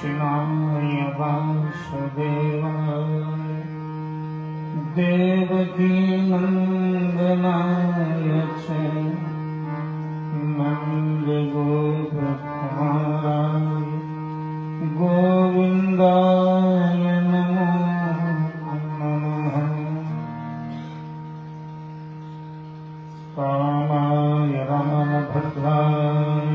कृष्णाय वासुदेवाय देवकी नंदनाय च नंद गोपकुमाराय गोविन्दाय नमो नमः। कामाय रमणभद्राय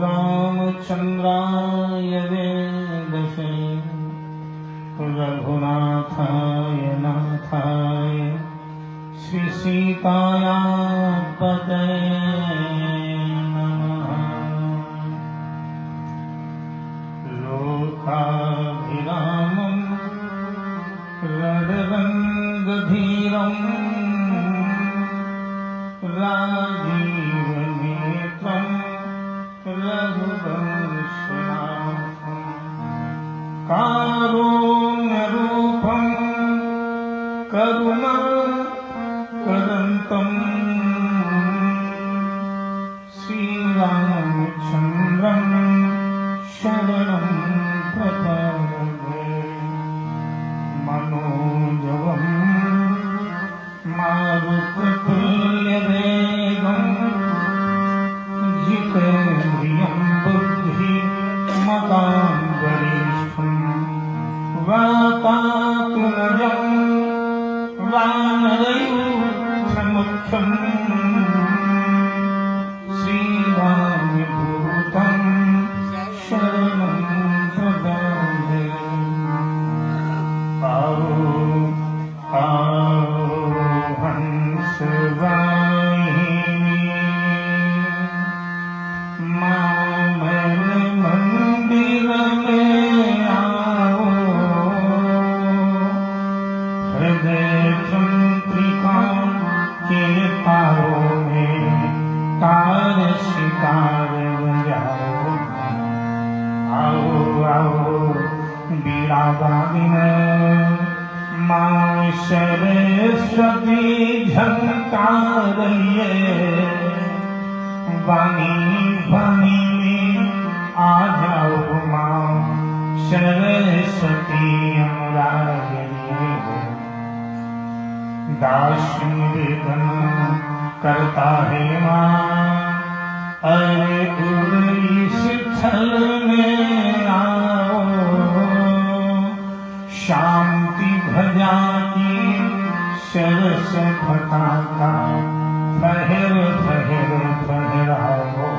रामचन्द्राय वेदसे रघुनाथाय नाथाय श्री सीताया पतये नमः। लोकाभिरामं रणरङ्गधीरं राजीवनेत्रं रघुवंशनाथं कारुण्यरूपं करुणाकरन्तं श्रीरामचन्द्रं शरणं प्रपद्ये। मनोजवं मारुततुल्यवेगं जितेन्द्रियं बुद्धिमतां वरिष्ठं वातात्मजं वानरयूथमुख्यं श्रीरामदूतं शरणं प्रपद्ये। हंसवाहिनी मामल मंदिर में आओ, हृदय चंद्रिका के तारों में तार सितार बजाओ। आओ आओ बीराबादिन माँ सरस्वती झंकारिए, वाणी वाणी में आ जाओ माँ सरस्वती अनुरागिनी। दास निवेदन करता है माँ, अरे इस स्थल में आओ, शांति भजा की सरस पताका फहर फहर फहराओ।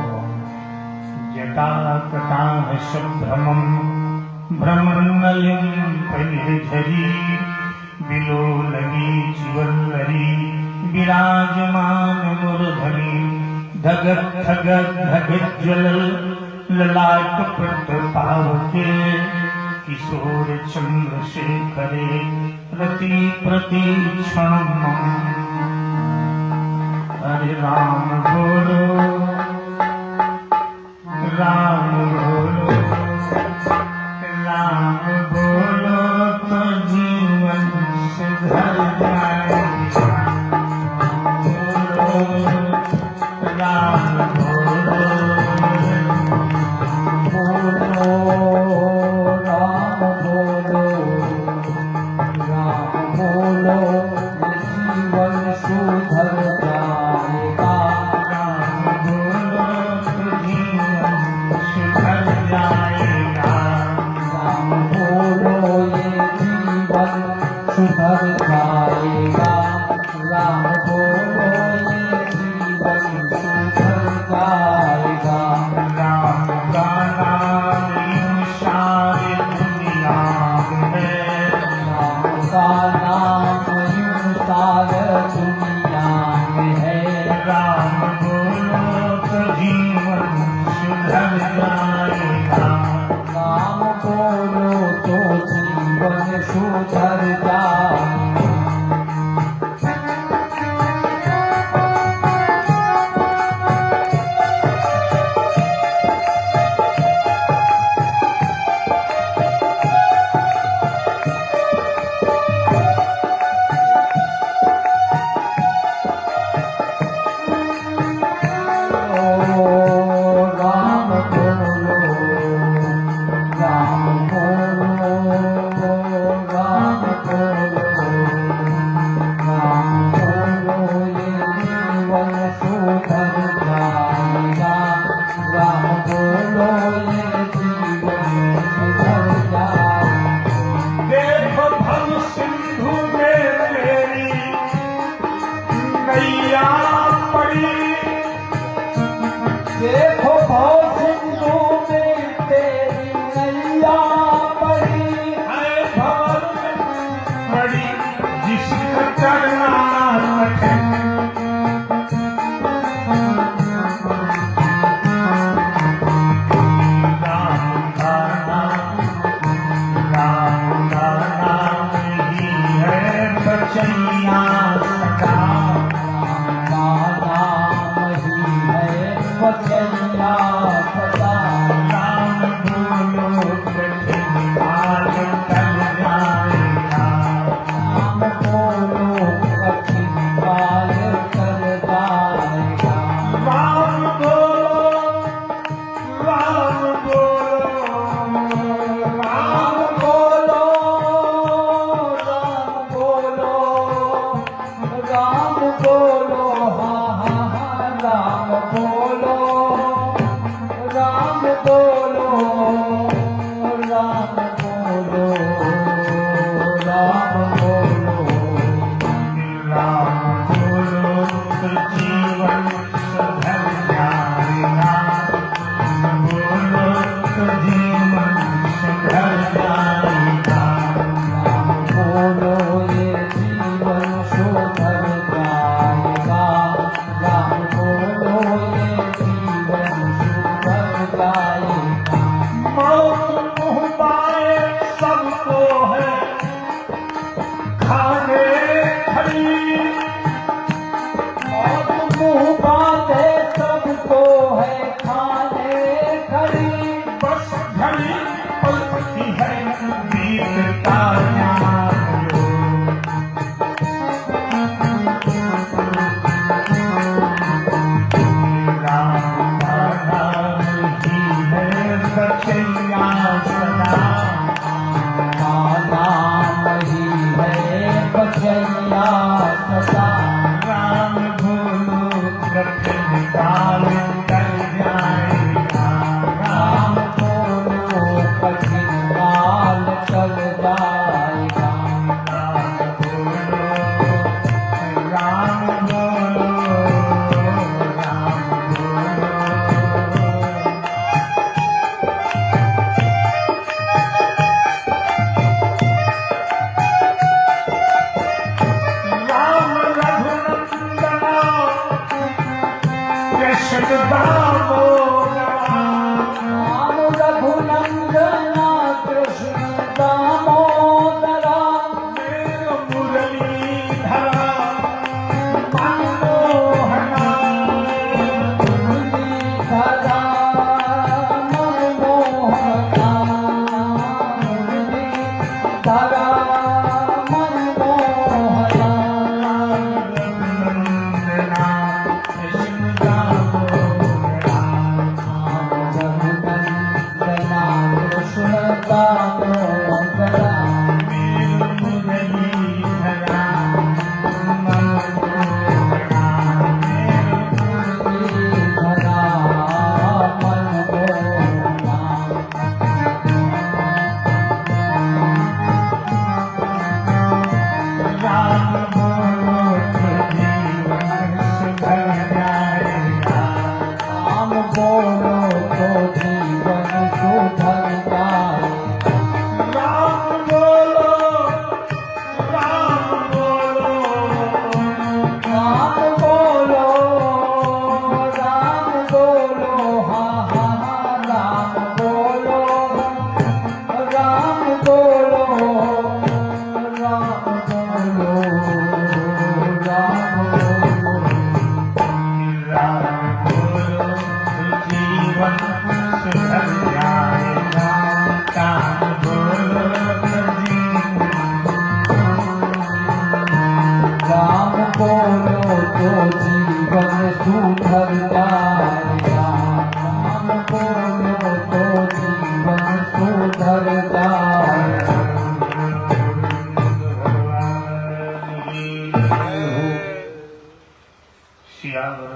जटाकटाह शुभ्रमं भ्रमणमयं परिहरी, विलोलगी चिवल्लरी विराजमान मूर्धनि। धगत धगत धगज्ज्वल ललाट प्रताप के, किशोर चंद्रशेखरे रति प्रतीक्षणम्। हरे राम बोलो राम बोलो राम बोलो तो जीवन सुधर जाएगा। राम बोलो राम बोलो राम बोलो, जीवन सुधर जाएगा। राम बोलो जीवन सुधर जाएगा। राम बोलो ये जीवन सुधर जाएगा। राम बोलो ये जीवन सुधर जाएगा। राम का नाम यूं सारी दुनिया में, राम का नाम यूं सारी दुनिया में है। राम बोलो तो जीवन सुधर जाएगा। राम बोलो तो जीवन सुधर जाएगा। देखो भाव सिंधु में तेरी नैया पड़ी है भवन बड़ी जिसका चढ़ना कठिन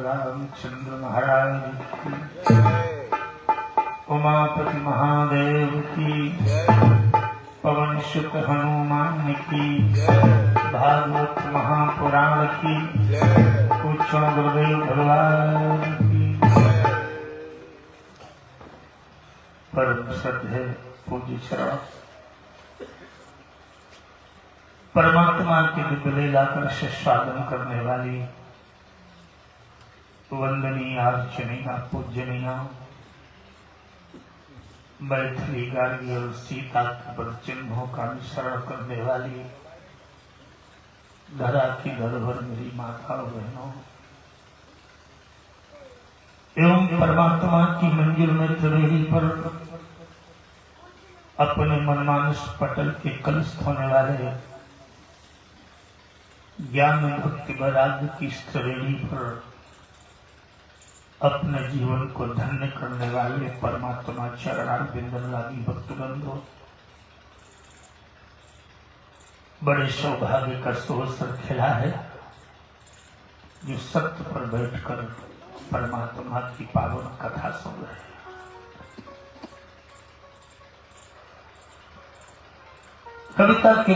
रामचंद्र महाराज की, उमापति महादेव की, पवन सुत हनुमान की, भागवत महापुराण की, पूछो गुरुदेव भगवान की। परम श्रद्धेय पूज्य श्रवण परमात्मा की दिव्य लीला कर स्वागत करने वाली वंदनीय अर्चनीय पूजनीय मैथिली गार्गी और सीता के पद चिन्हों का अनुसरण करने वाली धरा की धरोहर मेरी माता और बहनों एवं परमात्मा की मंजिल में त्रिवेणी पर अपने मनमानस पटल के कलस्थ होने वाले ज्ञान भक्ति वैराग्य की त्रिवेणी पर अपने जीवन को धन्य करने वाले परमात्मा चरणारविंदन लागी भक्तबंधु बड़े सौभाग्य का सुअवसर खिला है जो सत्य पर बैठकर परमात्मा की पावन कथा सुन रहे हैं। कविता के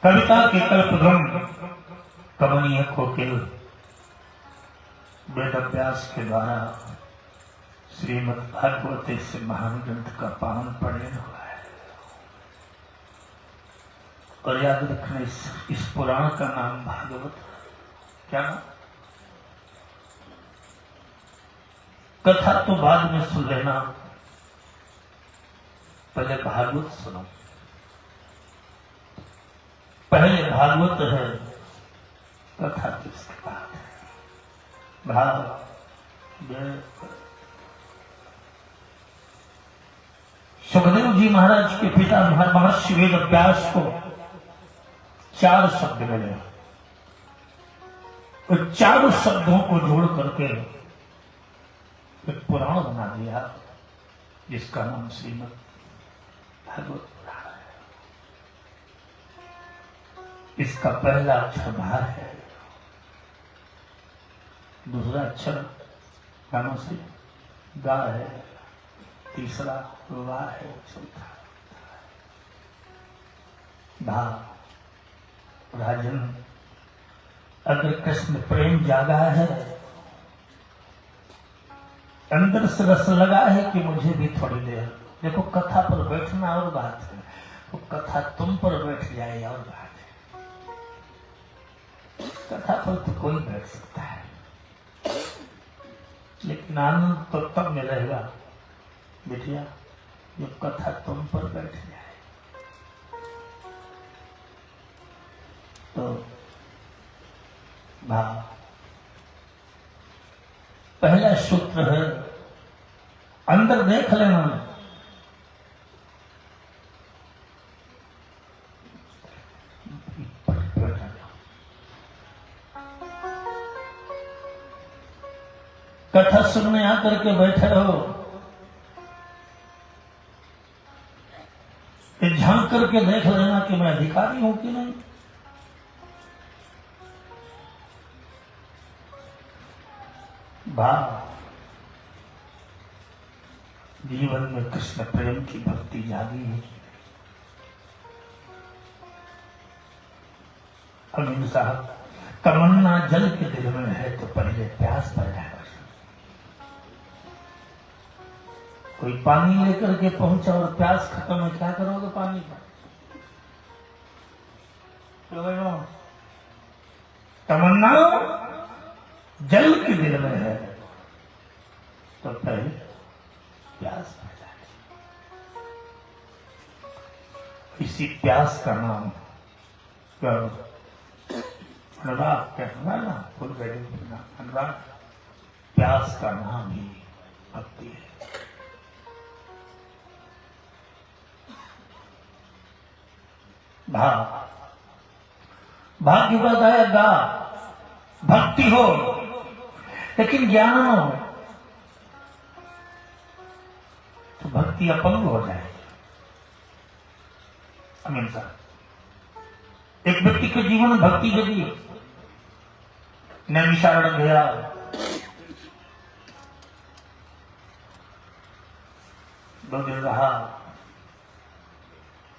कविता के कल्पद्रुम कमनीय कोकिल वेद अभ्यास के द्वारा श्रीमद् भागवत से महान ग्रंथ का पावन परिणय हुआ है। और याद रखना इस पुराण का नाम भागवत। क्या नाम? कथा तो बाद में सुन लेना, पहले भागवत सुनो। पहले भागवत है, कथा किसके बाद है। भाव सुखदेव जी महाराज के पिता महर्षि वेद व्यास को 4 शब्द मिले। उन 4 शब्दों को जोड़ करके एक पुराण बना दिया जिसका नाम श्रीमद् भागवत पुराण है। इसका पहला अक्षर भा है, दूसरा अक्षर गानों से गा है, तीसरा वाह है, चौथा भा। राजन, अगर कृष्ण प्रेम जागा है, अंदर से रस लगा है कि मुझे भी थोड़ी देर। देखो कथा पर बैठना और बात है, वो कथा तुम पर बैठ जाए और बात है। कथा पर तो कोई बैठ सकता है, लेकिन आनंद तो तब मिलेगा बिटिया जब कथा तुम पर बैठ जाए। तो भाव पहला सूत्र है, अंदर देख लेना। कथा सुनने आकर के बैठे रहो, झांक करके देख लेना कि मैं अधिकारी हूं कि नहीं। भाव जीवन में कृष्ण प्रेम की भक्ति जागी है। अमीन साहब, तमन्ना जल के दिल में है तो पहले प्यास पैदा कर। कोई पानी लेकर के पहुंचा और प्यास खत्म है, क्या करोगे पानी का? तमन्ना जल के दिल में है तो पहले प्यास पैदा है। इसी प्यास का नाम अनुराग कहना ना, फुल अनुराग। प्यास का नाम ही भक्ति है। भाग्य बताया गा, भक्ति हो लेकिन ज्ञान हो तो भक्ति अपंग हो जाए। अमीन साहब, एक व्यक्ति के जीवन में भक्ति जगी, नैमिषारण्य गया, दो दिन रहा,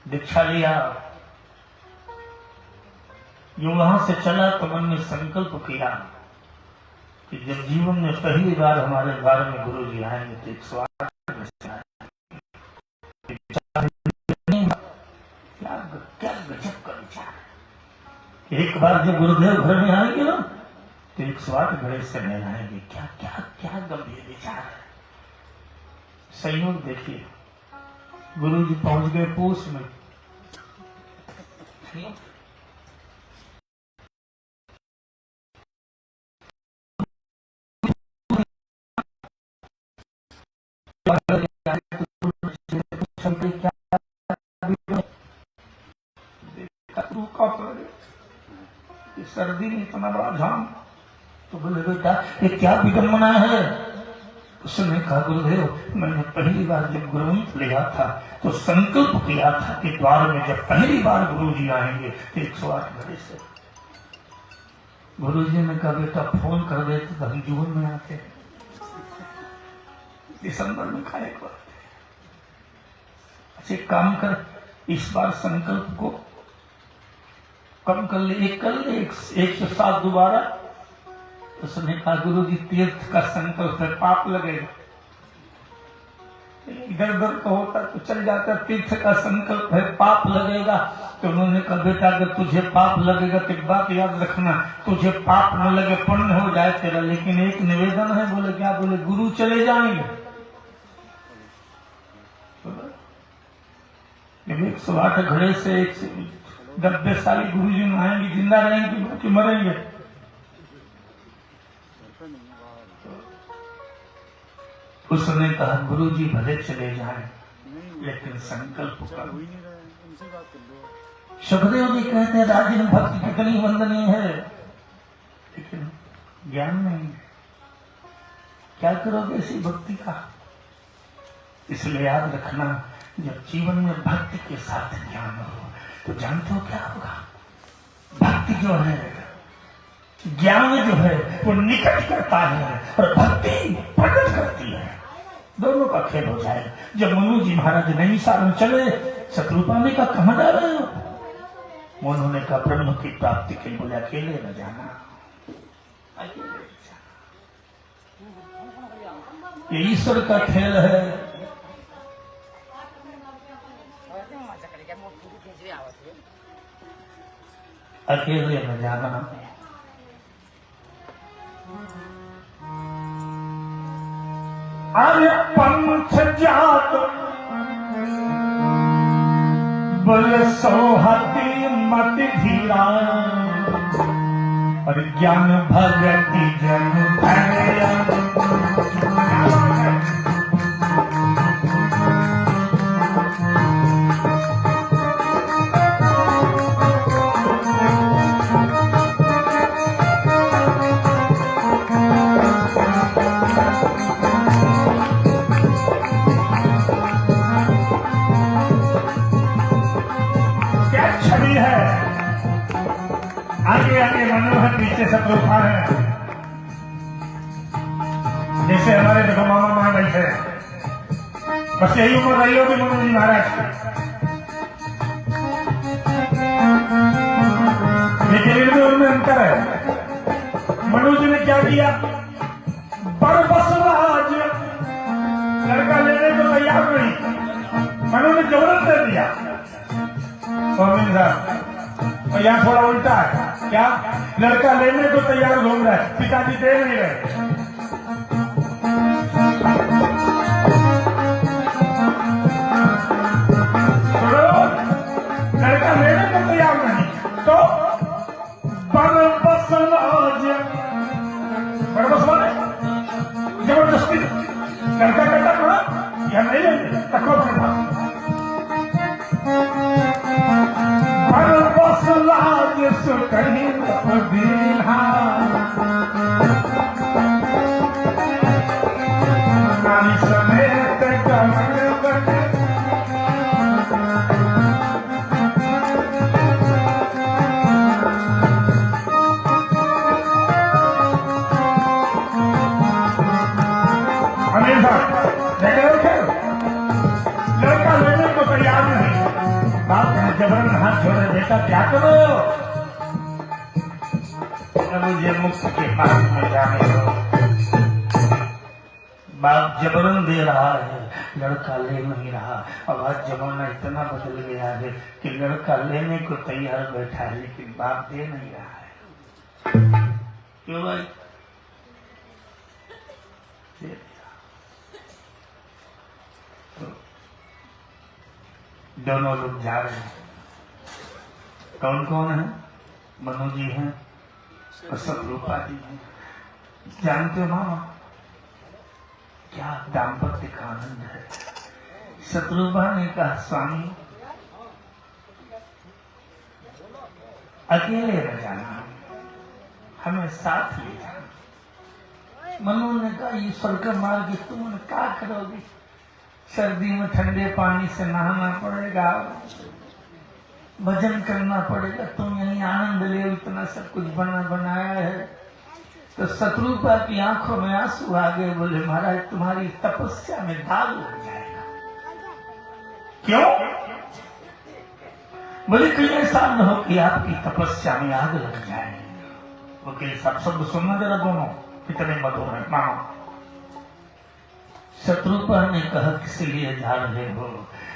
दीक्षा लिया। जो वहां से चला तो मन में संकल्प किया कि जब जीवन में पहली बार हमारे द्वार में गुरु जी आएंगे तो 108 क्या गजब का विचार। एक बार जब गुरुदेव घर में आएंगे ना तो 108 घड़े से नहलाएंगे। क्या क्या क्या गंभीर विचार है। संयोग देखिए, गुरु जी पहुंच गए पूस में। सर्दी में इतना बड़ा झाम, तो बोले बेटा ये क्या विघ्न मना है। उसने कहा गुरुदेव मैंने पहली बार जब ग्रंथ लिया था तो संकल्प किया था कि द्वार में जब पहली बार गुरु जी आएंगे 108 घड़े से। गुरु जी ने कहा बेटा फोन कर देते तो हम जून में आते, दिसंबर में खाए को। अच्छा काम कर, इस बार संकल्प को कम कर ले, एक कर ले, 107 दोबारा। उसने कहा गुरु जी तीर्थ का संकल्प है, पाप लगेगा। इधर उधर का होता तो चल जाता, तीर्थ का संकल्प है, पाप लगेगा। तो उन्होंने कहा बेटा अगर तुझे पाप लगेगा तो एक बात याद रखना, तुझे पाप न लगे पुण्य हो जाए तेरा, लेकिन एक निवेदन है। बोले क्या? बोले गुरु चले जाएंगे। 108 घड़े से 90 साल गुरु जी नहाएंगे, जिंदा रहेंगे कि मरेंगे? उसने कहा गुरु जी भले चले जाएं लेकिन संकल्प करो। सुखदेव जी कहते हैं राजन भक्ति कितनी वंदनीय है, लेकिन ज्ञान नहीं। क्या करोगे इसी भक्ति का? इसलिए याद रखना, जब जीवन में भक्ति के साथ ज्ञान हो तो जानते हो क्या होगा? भक्ति जो है, ज्ञान जो है वो निकट करता है और भक्ति प्रकट करती है। दोनों का खेल हो जाए। जब मनु जी महाराज नहीं सारण चले, शत्रुपाने का कहां जा रहे हो? उन्होंने कहा ब्रह्म की प्राप्ति के लिए अकेले न जाना, ये ईश्वर का खेल है। अकेले न जाना। अरे पंथ जात बल सोहती मति धीरा, और ज्ञान भगति जन भैया। आगे आगे मनु है, पीछे शत्रुघ्न है। जैसे हमारे देखो मामा मां बैठे, बस यही उम्र रही होगी मनु जी महाराज की, लेकिन इनमें उनमें अंतर है। मनु जी ने क्या किया? पर बसराज लड़का लेने को तैयार नहीं, मनु ने जबरन दे दिया। स्वामी साहब और यहाँ थोड़ा उल्टा है। क्या? लड़का लेने को तैयार घूम रहा है, पिताजी दे नहीं रहे। लड़का लेने को तैयार नहीं तो बरबस माने जबरदस्ती लड़का कहता था या नहीं लेंगे तको अपने पास। कहीं नानी समेत कमर बने, हमेशा लड़का लेने को तैयार नहीं। बाप ने जबरन हाथ छोड़े, बेटा क्या करो? मुझे मुक्त के मार्ग में जाने दो। बाप जबरन दे रहा है, लड़का ले नहीं रहा। अब आज जमाना इतना बदल गया है कि लड़का लेने को तैयार बैठा है लेकिन बाप दे नहीं रहा है। क्यों भाई? दे दिया। तो दोनों लोग जा रहे हैं। कौन कौन है? मनु जी हैं और सतरूपा जी हैं। जानते हो मामा क्या दाम्पत्य का आनंद है। शत्रुपा ने कहा स्वामी अकेले न जाना, हमें साथ ले जाना। मनु ने कहा ईश्वर का मार्ग तुम क्या करोगे? सर्दी में ठंडे पानी से नहाना पड़ेगा, भजन करना पड़ेगा, तुम यही आनंद ले, इतना सब कुछ बनाया है। तो शत्रुपा की आंखों में आंसू आ गए। बोले महाराज तुम्हारी तपस्या में दाग लग जाएगा। क्यों? बोले कहीं ऐसा न हो कि आपकी तपस्या में आग लग जाए। वकील साहब शब्द सुनना जरा दोनों कितने मधुर है। मानो शत्रुपा ने कहा किस लिए जा रहे हो?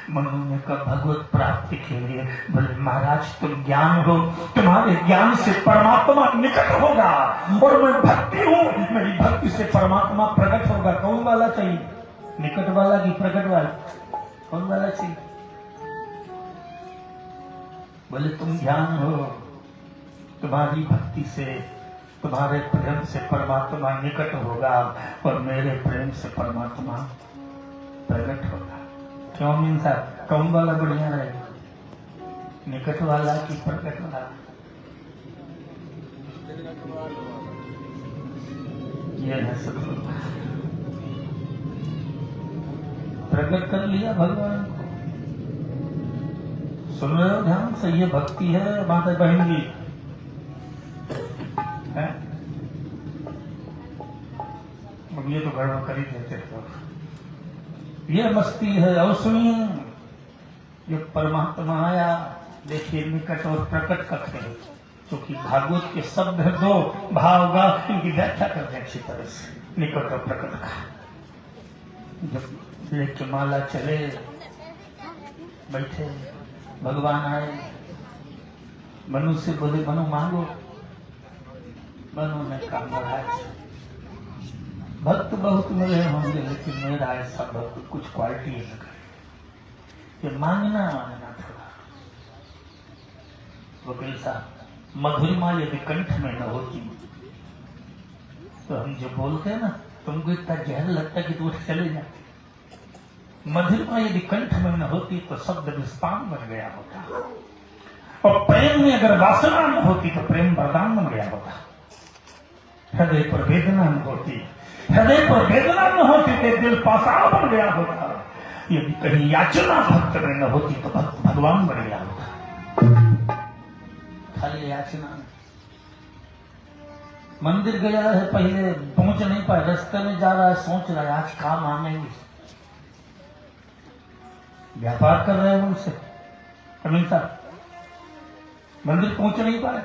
मनु ने कहा भगवत प्राप्ति के लिए। बोले महाराज तुम ज्ञान हो, तुम्हारे ज्ञान से परमात्मा निकट होगा और मैं भक्ति हूँ, मेरी भक्ति से परमात्मा प्रकट होगा। कौन वाला चाहिए? निकट वाला कि प्रकट वाला? कौन वाला चाहिए? बोले तुम ज्ञान हो, तुम्हारी भक्ति से, तुम्हारे प्रेम से परमात्मा निकट होगा और मेरे प्रेम से परमात्मा प्रकट होगा। क्यों मीन साहब कौन वाला बढ़िया रहेगा? निकट वाला कि प्रकट वाला? ये है शत्रु। प्रकट कर लिया भगवान को। सुन रहे हो ध्यान से? ये भक्ति है माता बहन जी है। अब ये तो गड़बड़ कर ही देते थे। ये मस्ती है। और सुनिए जो परमात्मा आया, देखिए निकट और प्रकट करते हैं, क्योंकि भागवत के शब्द है दो भावगा, इनकी व्याख्या करते हैं अच्छी तरह से। निकट और प्रकट का जब लेके माला चले बैठे, भगवान आए, मनु से बोले मनु मांगो। मनु ने कहा महाराज भक्त बहुत मिले होंगे लेकिन मेरा ऐसा भक्त कुछ क्वालिटी लगा, ये मांगना थोड़ा। वकील साहब मधुरिमा यदि कंठ में न होती तो हम जो बोलते हैं ना, तुमको इतना जहर लगता कि तू उठ चले जाते। मधुरिमा यदि कंठ में न होती तो शब्द विस्तान बन गया होता, और प्रेम में अगर वासना न होती तो प्रेम वरदान बन गया होता। हृदय पर वेदना न होती, हृदय पर वेदना न होती तो दिल पाषाण बन गया होता। यदि कहीं याचना भक्त में न होती तो भक्त भगवान बन गया होता। खाली याचना। मंदिर गया है, पहले पहुंच नहीं पाया, रास्ते में जा रहा है, सोच रहा है आज काम आएंगे, व्यापार कर रहे हैं उनसे। अमीन साहब मंदिर पहुंच नहीं पाए,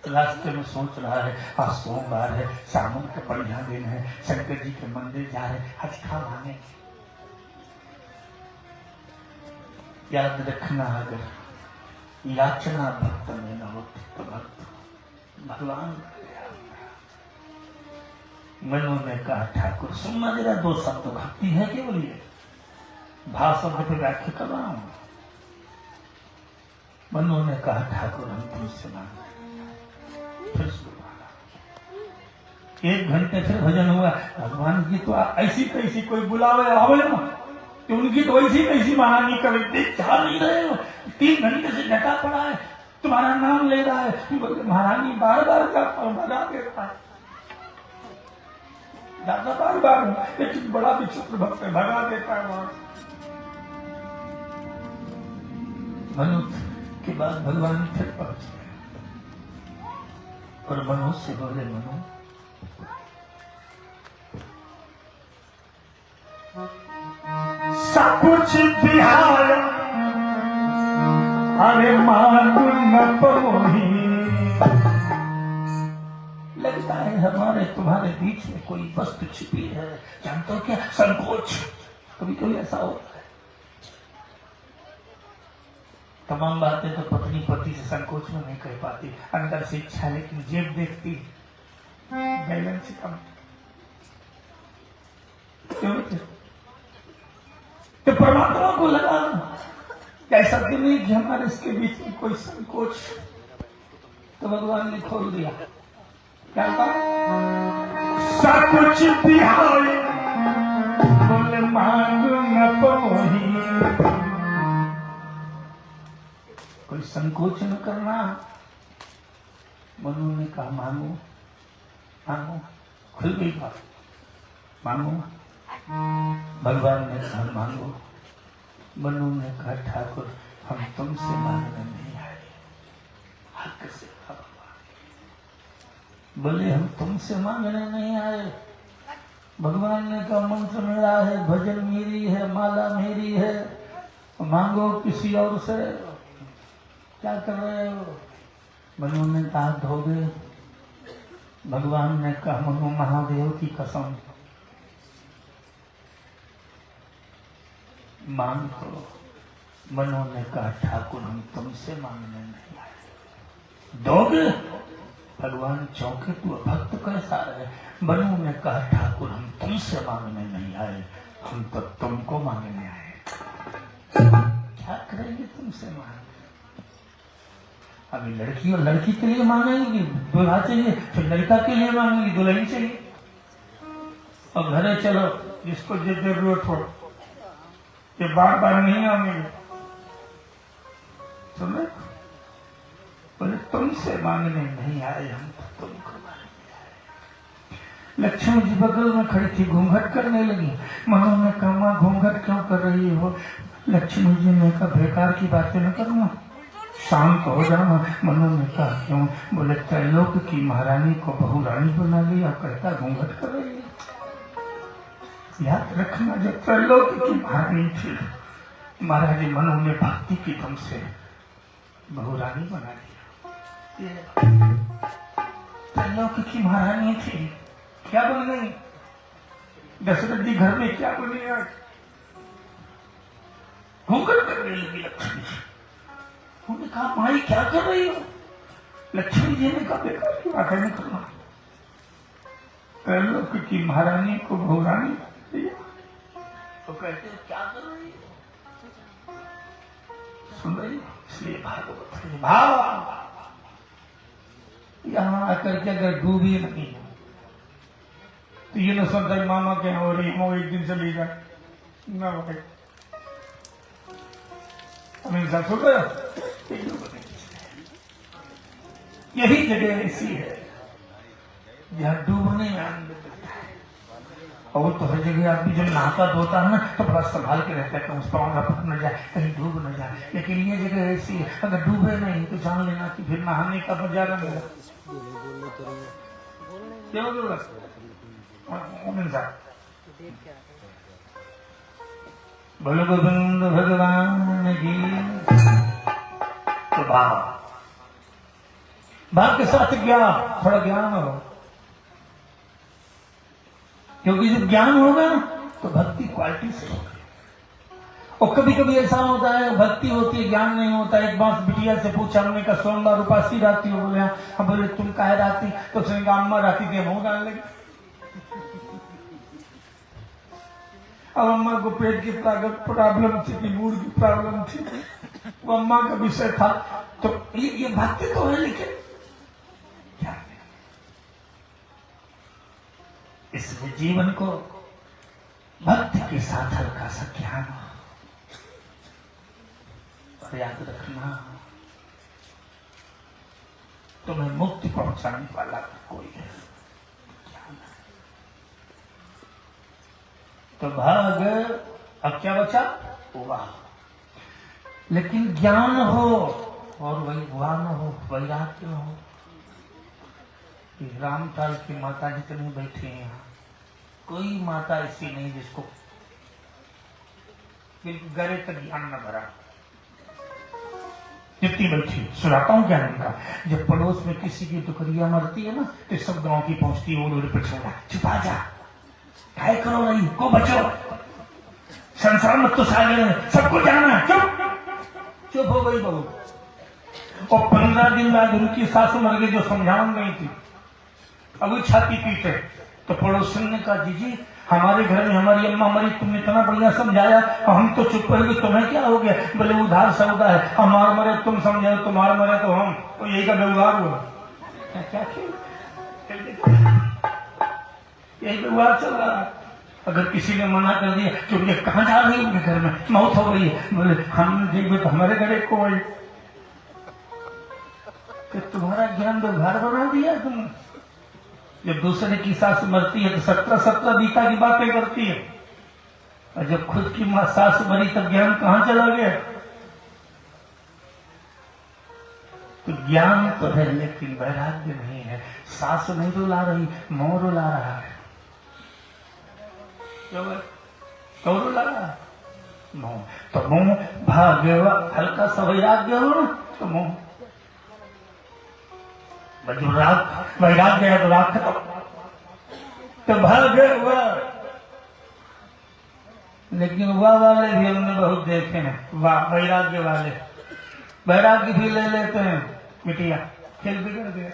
रास्ते में सोच रहा है आज सोमवार है, सावन का बढ़िया दिन है, शंकर जी के मंदिर जा रहे, आज काम आने। याद रखना अगर याचना भक्त में न होती तो भक्त भगवान। मनु ने कहा ठाकुर सुनना जरा दो शब्द, भक्ति है केवल ये भाषण पे व्याख्या कर रहा हूं। मनु ने कहा ठाकुर हम तुमसे मांग। फिर एक घंटे फिर भजन हुआ। भगवान की तो ऐसी तैसी कोई बुलावे आवे ना, तो उनकी तो ऐसी तैसी महारानी कभी चाह नहीं रहे हो, 3 घंटे से डटा पड़ा है, तुम्हारा नाम ले रहा है। महारानी बार बार का भगा देता है, दादा बार बार, लेकिन बड़ा विचित्र भक्त भगा देता है वहां। मनु के बाद भगवान फिर पहुंचे और मनु से बोले मनु सब कुछ बिहार अरे मांगू न पमोही, लगता है हमारे तुम्हारे बीच में कोई वस्तु छिपी है, जानते हो क्या? संकोच। कभी कभी ऐसा होता है। तमाम बातें तो पत्नी पति से संकोच में नहीं कर पाती, अंदर से इच्छा, लेकिन जेब देखती बैलेंस कम। क्यों? तो परमात्मा को लगा ऐसा तो नहीं कि हमारे इसके बीच में कोई संकोच, तो भगवान ने खोल दिया। क्या कहा? सब कुछ दिहाए बोले मांग न पमोही। कोई संकोच न करना। मनु ने कहा मांगो मांगो, खुल गई बात, मांगो। भगवान ने कहा मांगो। मनु ने कहा ठाकुर हम तुमसे मांगने नहीं आए, हक से कहा भगवान। बोले हम तुमसे मांगने नहीं आए। भगवान ने कहा मंत्र मेरा है, भजन मेरी है, माला मेरी है, मांगो किसी और से। क्या कर रहे हो? मनु ने कहा धोगे। भगवान ने कहा मनु महादेव की कसम मांग करो। मनु ने कहा ठाकुर हम तुमसे मांगने नहीं आए, दोगे? भगवान चौंके, तू भक्त कैसा है? मनु ने कहा ठाकुर हम तुमसे मांगने नहीं आए, हम तो तुमको मांगने आए। क्या करेंगे तुमसे मांग? अभी लड़की और लड़की के लिए मांगेंगी, दूल्हा चाहिए, फिर लड़का के लिए मांगेंगी, दुल्हन चाहिए। और घरे चलो, जिसको जो जरूरत हो, ये बार बार नहीं आएंगे। सुन रहे? बोले तुमसे मांगने नहीं आए, हम तो तुमको मांगने आए। लक्ष्मी जी बगल में खड़ी थी, घूंघट करने लगी। मनु ने कहा मां घूंघट क्यों कर रही हो? लक्ष्मी जी ने कहा बेकार की बातें न करूंगा, शांत हो जाना। मनु ने कहा क्यों? बोले त्रैलोक की महारानी को बहू रानी बना लिया, कहता घूंघट कर रही है। याद रखना जो त्रैलोक की महारानी थी, महाराज मनु ने भक्ति की तुमसे बहू रानी बना लिया। त्रैलोक की महारानी थी, क्या बन गई? दशरथ जी घर में क्या बनी? आज घूंघट करने लगी लक्ष्मी जी। उन्होंने कहा माई क्या कर रही हो? लक्ष्मी जी ने कहा बेकार की बात नहीं करना, त्रैलोक की महारानी को बहू रानी बना लिया। तो कहते हो क्या कर रही हो? सुन रही? इसलिए भागवत है, भाव यहां आकर के अगर डूबी नहीं तो ये न सोचता मामा के हो रही, वो एक दिन चली जाए ना भाई। हमेशा सुन रहे हो? यही जगह ऐसी है जहां डूबने में आनंद मिलता है। और तो हर जगह आदमी जब नहाता धोता है ना तो बड़ा संभाल के रहता है, कहीं उस पर पक न जाए, कहीं डूब न जाए। लेकिन ये जगह ऐसी है अगर डूबे नहीं तो जान लेना कि फिर नहाने का मजा न मिला। क्यों जरूरत? बोलो गोविंद भगवान की। तो भाव के साथ ज्ञान, थोड़ा ज्ञान हो, क्योंकि जब ज्ञान होगा तो भक्ति क्वालिटी से होगी। और कभी कभी ऐसा होता है भक्ति होती है ज्ञान नहीं होता। एक बार बिटिया से पूछा, हमने कहा सोमवार उपासी रहती हो? बोले हम। बोले तुम काहे रहती? तो उसने कहा अम्मा रहती थी, हम डालने लगे। अब अम्मा को पेट की प्रॉब्लम थी कि मूड की प्रॉब्लम थी, वो अम्मा का विषय था। तो ये भक्ति तो है, लेकिन क्या इसमें जीवन को भक्ति के साथ हल्का सा ज्ञान हो। और याद रखना तुम्हें मुक्ति पहुंचाने वाला कोई है, ज्ञान है। तो भाग अब क्या बचा? वाह। लेकिन ज्ञान हो और वही वान हो, वैराग्य हो। रामताल की माता जितनी बैठी हैं यहाँ, कोई माता ऐसी नहीं जिसको बिल्कुल गरे तक ज्ञान न भरा। कितनी बैठी सुनाता हूँ क्या नहीं का। जब पड़ोस में किसी की टुकड़िया मरती है ना तो सब गांव की पहुंचती है, वो पिछड़ा छुपा जा, काय करो नहीं को बचो, संसार में तो सागर सबको जाना है। चुप चुप हो गई बहू। और 15 दिन बाद उनकी सासू मर गई जो समझावन गई थी। अब वो छाती पीटे तो पड़ोसन ने कहा जीजी हमारे घर में हमारी अम्मा मरी, तुमने इतना बढ़िया समझाया और हम तो चुप रह गए, तुम्हें क्या हो गया? बोले उधार सौदा है, हमार मरे तुम समझाओ, तुम्हार मरे तो हम, तो यही का व्यवहार हुआ। क्या यही व्यवहार चल रहा है। अगर किसी ने मना कर दिया कि उनके कहाँ जा रही है, उनके घर में मौत हो गई है, बोले हम देख तो हमारे घर को आई। कि तुम्हारा ज्ञान व्यवहार बना दिया तुमने। जब दूसरे की सास मरती है तो 17 बीता की बातें करती है, और जब खुद की मां सास मरी तब ज्ञान कहां चला गया? तो ज्ञान तो है लेकिन वैराग्य नहीं है। सास नहीं रुला रही, मोह रुला रहा है। क्यों रुला रहा है? मोह। तो मोह भाग्य हल्का सा वैराग्य हो ना तो मोह, जो राग वैराग्य है तो राग खत्म, तो भाग्य हुआ। लेकिन वाह वाले भी हमने बहुत देखे हैं, वाह वैराग्य वाले वैराग्य भी ले लेते हैं। बिटिया खेल बिगड़ गया।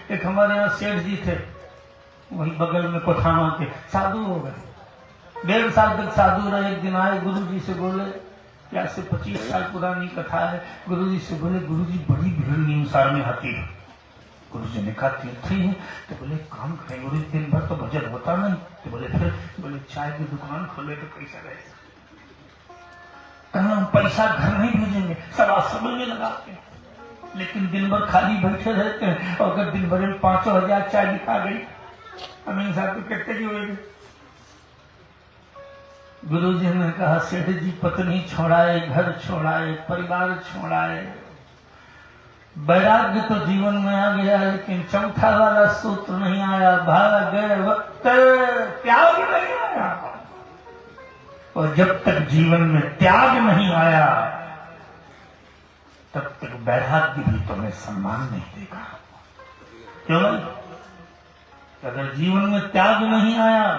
एक हमारे यहाँ सेठ जी थे, वही बगल में कोठामा के, साधु हो गए। 1.5 साल तक साधु रहे। एक दिन आए गुरु जी से, बोले क्या से 25 साल पुरानी कथा है। गुरु जी से बोले गुरु जी बड़ी भीड़ नीमसार में आती है। गुरु जी ने कहा तीर्थ ही है, तो बोले काम करें गुरु जी, दिन भर तो भजन होता नहीं। तो बोले फिर, बोले चाय की दुकान खोले तो कैसा रहेगा? कहा हम पैसा घर नहीं भेजेंगे, सब आश्रम में लगाते हैं, लेकिन दिन भर खाली बैठे रहते हैं। और अगर दिन भर में 5,000 चाय दिखा गई, अमीन साहब तो कितने की होगी? गुरु जी ने कहा सेठ जी पत्नी छोड़ाए, घर छोड़ाए, परिवार छोड़ाए, वैराग्य तो जीवन में आ गया, लेकिन चौथा वाला सूत्र नहीं आया, भाग्य वक्त त्याग नहीं आया। और जब तक जीवन में त्याग नहीं आया तब तक वैराग्य भी तुम्हें सम्मान नहीं देगा। क्यों? अगर जीवन में त्याग नहीं आया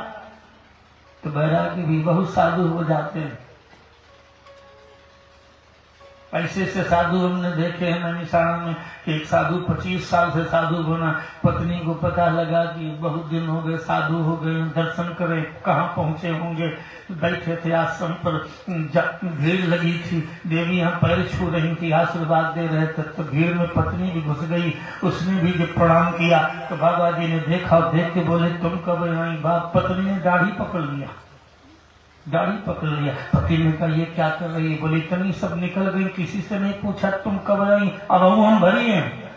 तो वैराग्य भी बहुत साधु हो जाते हैं। ऐसे से साधु हमने देखे हैं नैमिषारण्य में कि एक साधु 25 साल से साधु बना। पत्नी को पता लगा कि बहुत दिन हो गए साधु हो गए, दर्शन करे, कहाँ पहुंचे होंगे। बैठे थे आश्रम पर, भीड़ लगी थी, देवी यहाँ पैर छू रही थी, आशीर्वाद दे रहे थे, तो भीड़ में पत्नी भी घुस गई। उसने भी जब प्रणाम किया तो बाबा जी ने देखा, देख के बोले तुम कब आई? बाप पत्नी ने दाढ़ी पकड़ लिया, दाढ़ी पकड़ लिया। पति ने कहा ये क्या कर रही है? बोली इतनी सब निकल गई, किसी से नहीं पूछा तुम कब आई? अब हम भरी हैं,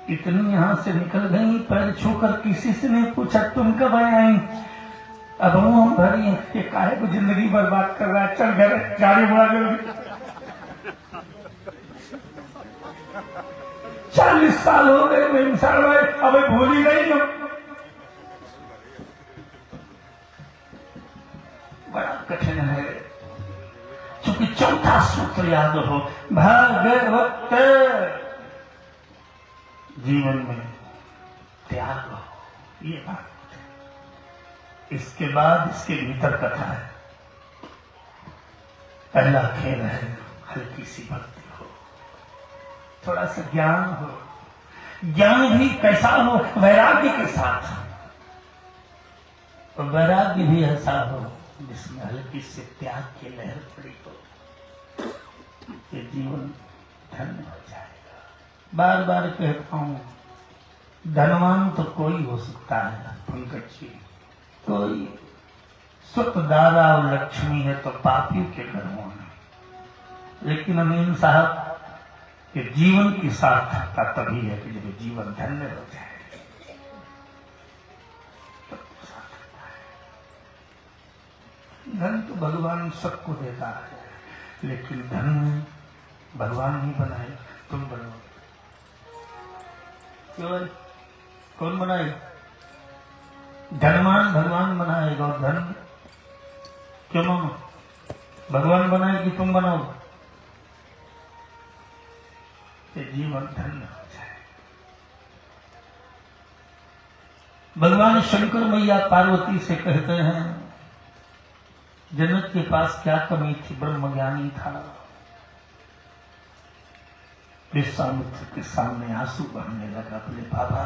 इतनी यहां से निकल गई पैर छूकर, किसी से नहीं पूछा तुम कब आई? अब हम भरी हैं। ये काहे को जिंदगी बर्बाद कर रहा है? चल घर गाड़ी बुला जल्दी। 40 साल हो गए इंसान भाई, अब भूली नहीं हो। बड़ा कठिन है, क्योंकि चौथा सूत्र याद हो, भागवत जीवन में त्याग हो, ये बात। इसके बाद इसके भीतर कथा है। पहला खेल है हल्की सी भक्ति हो, थोड़ा सा ज्ञान हो, ज्ञान भी कैसा हो? वैराग्य के साथ। और वैराग्य भी ऐसा हो जिसमें हल्की से त्याग की लहर पड़ी हो, ये जीवन धन्य हो जाएगा। बार बार कहता हूं, धनवान तो कोई हो सकता है पंकज जी, कोई सुतदारा और लक्ष्मी है तो पापी के घरों में, लेकिन अमीन साहब के जीवन की सार्थकता तभी है कि जब जीवन धन्य हो जाए। धन तो भगवान सबको देता है, लेकिन धन भगवान नहीं बनाए, तुम बनाओ। क्यों? कौन बनाए? धनवान भगवान बनाएगा, और धन क्यों मानो? भगवान बनाए कि तुम बनाओ? कि जीवन धन्य हो जाए। भगवान शंकर मैया पार्वती से कहते हैं, जनक के पास क्या कमी थी, ब्रह्म ज्ञानी था। विश्वामित्र के सामने आंसू बहने लगा, बोले बाबा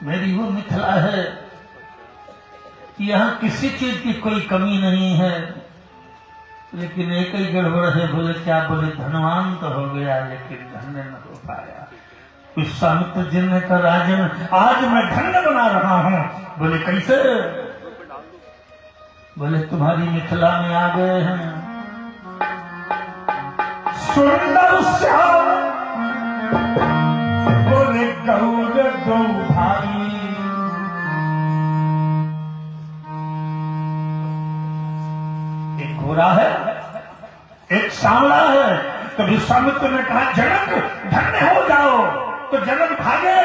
मेरी वो मिथिला है कि यहाँ किसी चीज की कोई कमी नहीं है, लेकिन एक ही गड़बड़ है। बोले क्या? बोले धनवान तो हो गया लेकिन धन्य न हो पाया। विश्वामित्र जी ने कहा राजन आज मैं धन्य बना रहा हूँ। बोले कैसे? बोले तुम्हारी मिथिला में आ गए हैं सुंदर श्याम, बोले गौर दो भाई, एक गोरा है एक सांवला है। तो विश्वामित्र ने कहा जनक धन्य हो जाओ। तो जनक भागे,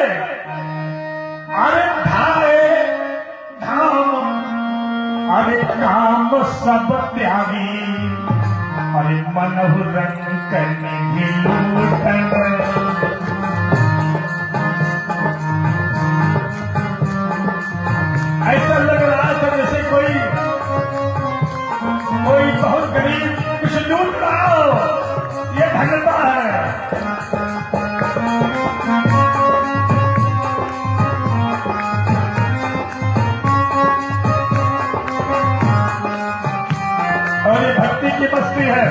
अरे धाए धाम, अरे काम सब त्यागी, अरे मनहु रंग करने भी लूटन। ऐसा लग रहा था जैसे कोई बहुत गरीब कुछ लूट रहा हो, ये धन्यता है। और ये भक्ति की बस्ती है।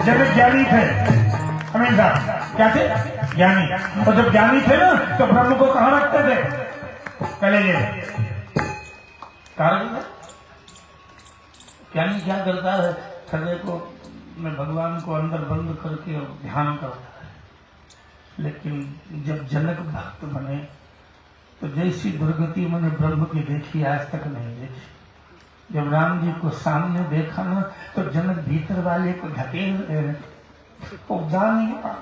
जब ज्ञानी थे हमेशा, क्या थे? ज्ञानी। और जब ज्ञानी थे ना तो ब्रह्म को कहाँ रखते थे? कलेजे। कारण ज्ञानी क्या करता है? हृदय को में भगवान को अंदर बंद करके ध्यान करता है। लेकिन जब जनक भक्त बने तो जैसी दुर्गति मैंने ब्रह्म की देखी आज तक नहीं देखी। जब राम जी को सामने देखा ना तो जनक भीतर वाले को ढकेल रहे, वो जा नहीं रहा,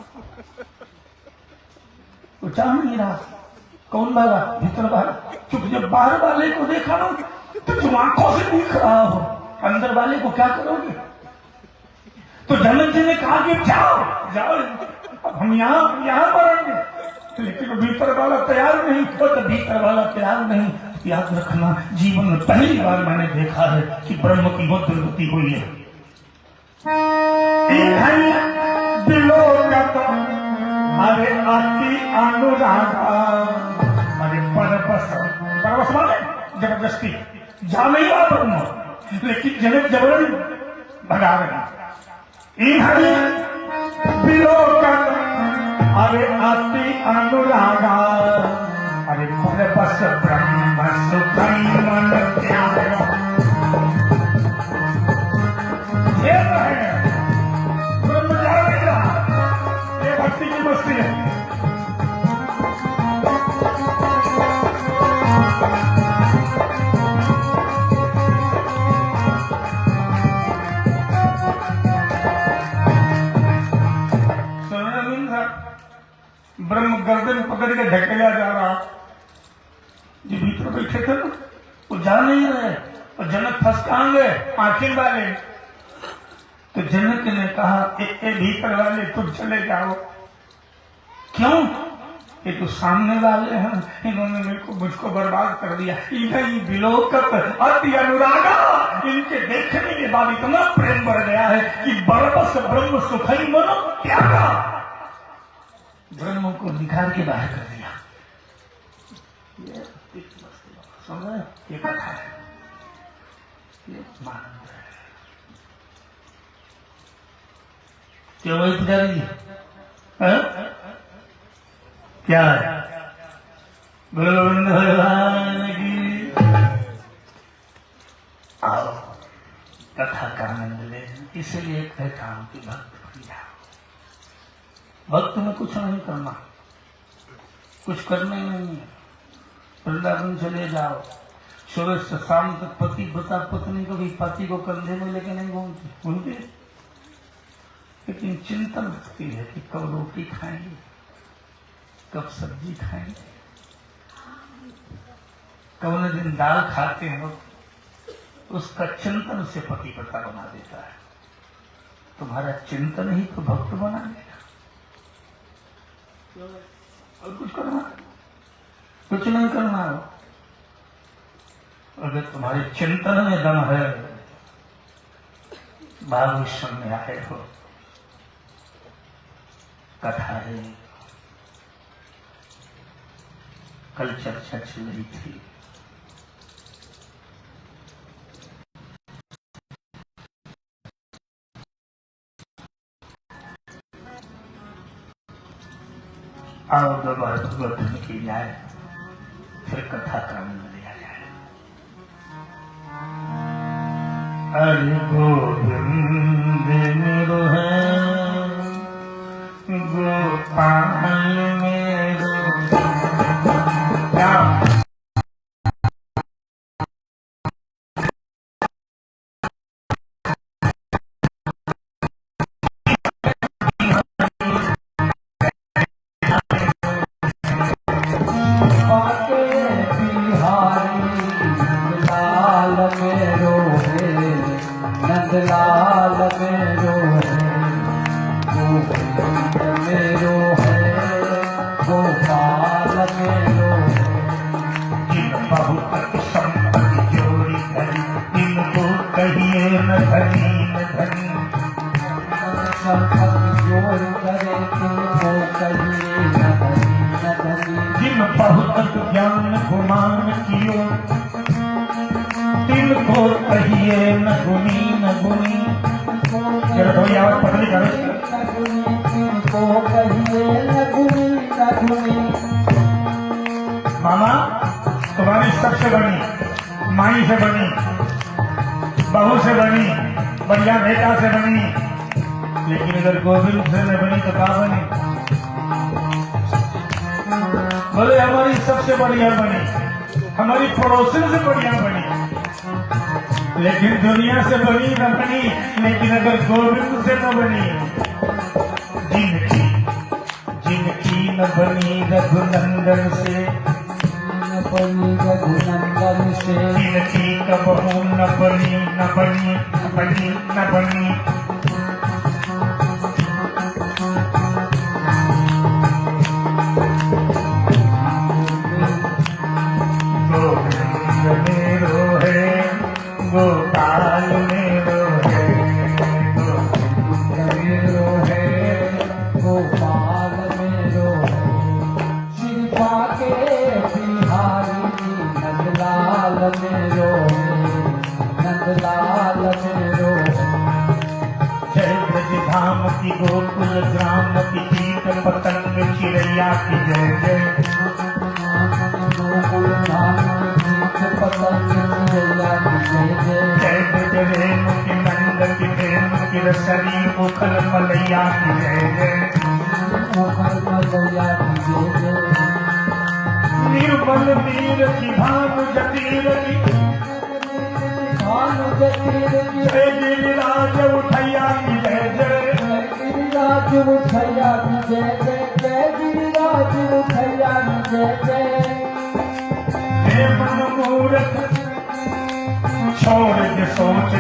वो जा नहीं रहा। कौन वाला? भीतर वाला। क्योंकि जब बाहर वाले को देखा ना तो तुम आंखों से दिख रहा हो, अंदर वाले को क्या करोगे? तो जनक जी ने कहा कि जाओ जाओ, हम यहाँ मरेंगे। लेकिन भीतर वाला तैयार नहीं। तो भीतर वाला तैयार नहीं। याद रखना, जीवन में पहली बार मैंने देखा है कि ब्रह्म की वो दुर्गति हुई है। अरे अति अनुरागा, अरे परवश माने जबरदस्ती जा नहीं रहा ब्रह्म, लेकिन जनक जबरन भगा रहे। अरे अति अनुरागा, अरे परवश ब्रह्म सुखई मन त्याग। ब्रह्म जा नहीं रहा, ये भक्ति की मस्ती है। ब्रह्म गर्दन पकड़ के ढकेला जा रहा, जो भीतर बैठे थे ना वो जा नहीं रहे। और जनक फंसकाएंगे आखिर वाले। तो जनक ने कहा ए भीतर वाले तुम चले जाओ। क्यों? ये तो सामने वाले हैं, इन्होंने मुझको बर्बाद कर दिया। इन्हें विलोकत अति अनुरागा, इनके देखने के बाद इतना प्रेम बढ़ गया है कि बरबस ब्रह्म सुखई मनो त्यागा, ब्रह्म को निखार के बाहर कर दिया। ये समझ, ये कथा है, ये मानंद है। क्यों भाई पुजारी जी? क्या है? गोविंद भगवान की। आओ कथा का आनंद ले, इसलिए कहता हूं कि भक्त बन जाओ। भक्त में कुछ नहीं करना, कुछ करना ही नहीं है। वृंदावन चले जाओ, सुबह से शाम तक पति बता पत्नी को भी पति को कंधे में लेके नहीं घूमती, लेकिन चिंतन रखती है कि कब रोटी खाएंगे, कब सब्जी खाएंगे, कब न दिन दाल खाते हो। उसका चिंतन से पति पता बना देता है। तुम्हारा चिंतन ही तो भक्त बना देगा। और कुछ करना, कुछ नहीं करना हो। अगर तुम्हारे चिंतन में दम है, भागवत में आए हो, कथा है, कल चर्चा चल रही थी। आओ दोबारा भगवत की जाए, फिर कथा क्रम में लिया जाए। अरे गोविंद मेरो है, गोपाल मेरो क्या नंदलाल मेरो है, गोविंद मेरो है, गोपाल मेरो है। जिन बहुत संपत्ति जोड़ी धरी, इनको कहिए न धनी न धनी। संपत्ति जोड़ करे तुमको कहिए न धनी न धनी। जिन बहुत ज्ञान गुमान कियो, तिनको कहिए न गुनी न गुनी। जरा थोड़ी आवाज पतली करो। तिनको कहिए न गुनी न गुनी। मामा तुम्हारी सबसे बनी, माई से बनी, बहू से बनी, बढ़िया बेटा से बनी, लेकिन अगर गोविंद से न बनी तो कहाँ बनी? बोले हमारी सबसे बढ़िया बनी, हमारी पड़ोसन से बढ़िया बनी, लेकिन दुनिया से बनी न बनी, लेकिन अगर गोविंद से न बनी। जिनकी न बनी रघुनंदन से, न बनी रघुनंदन से। जिनकी कबहू न बनी न बनी न बनी न बनी। गोविंद मेरो है, गोपाल मेरो है, गोविंद मेरो है, गोपाल मेरो है। शिवा के बिहारी नंदलाल मेरो है, नंदलाल मेरो है। जय ब्रज धाम की गोकुल ग्राम की शीत पतंग चिड़ैया की जय जय। गोकुल धाम की शीत पतंग चिड़ैया की जय जय। जय ब्रज रेणु की नंद की प्रेम की रसरी मुखल मलैया की जय जय। मुखल मलैया की जय जय। निर्मल नीर की भानु जतीर की भानु जतीर की जय गिरिराज उठैया की जय जय। गिरिराज उठैया की जय जय। जय गिरिराज उठैया की जय जय। हे मन मूर्ख छोड़ के सोच,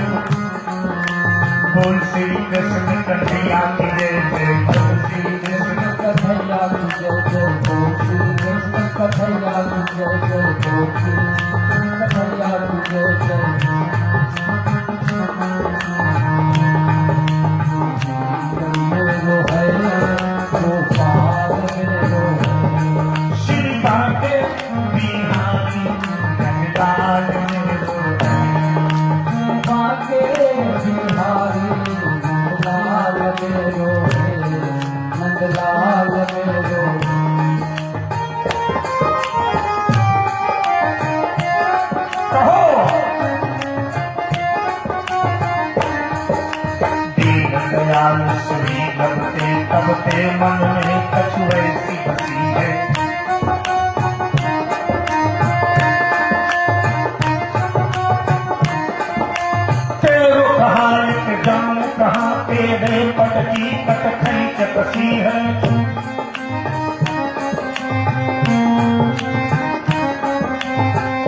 बोल श्री कृष्ण कन्हैया की जय जय। बोल श्री कृष्ण कन्हैया की जय जय। बोल श्री कृष्ण कन्हैया की जय जय। बोल श्री कृष्ण कन्हैया की जय जय। मेरो है, गोपाल मेरो है। श्री बाटे बिहारी नंदलाल मेरो है। शिवा के बिहारी नंदलाल मेरो है, नंदलाल मेरो है। कहो दीन दयाल सुनी लगते तब ते मन में कछु ऐसी बसी है। तेरो कहा एक जन्म कहाँ तेरे पट की कट खींच कसी है।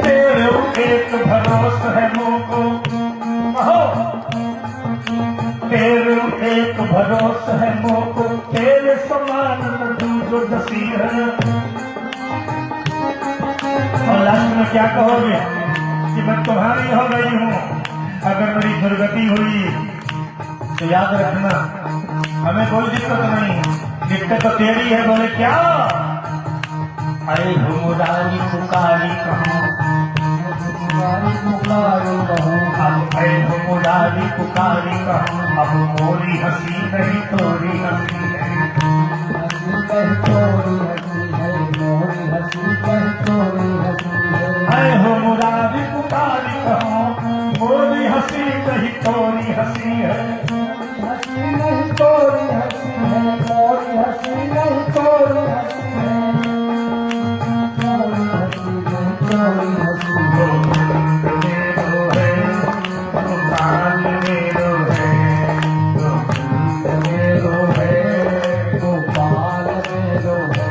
तेरे एक भरोसा है मोको, कहो तेरे एक भरोसा है मोको, तेरे समान न दूजा जो दसी है। और लास्ट में क्या कहोगे कि मैं तुम्हारी हो गई हूँ, अगर मेरी दुर्गति हुई तो याद रखना हमें कोई दिक्कत नहीं, दिक्कत तो तेरी है। बोले क्या? अरे मुरारी पुकारी कहूँ, पुकारी कहूँ, अब अरे मुरारी पुकारी कहूँ, अब मोरी हंसी नहीं तोरी हंसी नहीं। हंसी कहीं तोरी हंसी है, मोरी हंसी कहीं तोरी हंसी है। अरे हो मुरारी पुकारी कहूँ, मोरी हंसी नहीं तोरी हंसी है। हंसी नहीं तोरी हंसी है, मोरी हंसी नहीं तोरी हंसी है। मोरी हंसी नहीं तोरी हंसी है। मेरो है गोपाल मेरो है, मेरो है गोपाल मेरो है।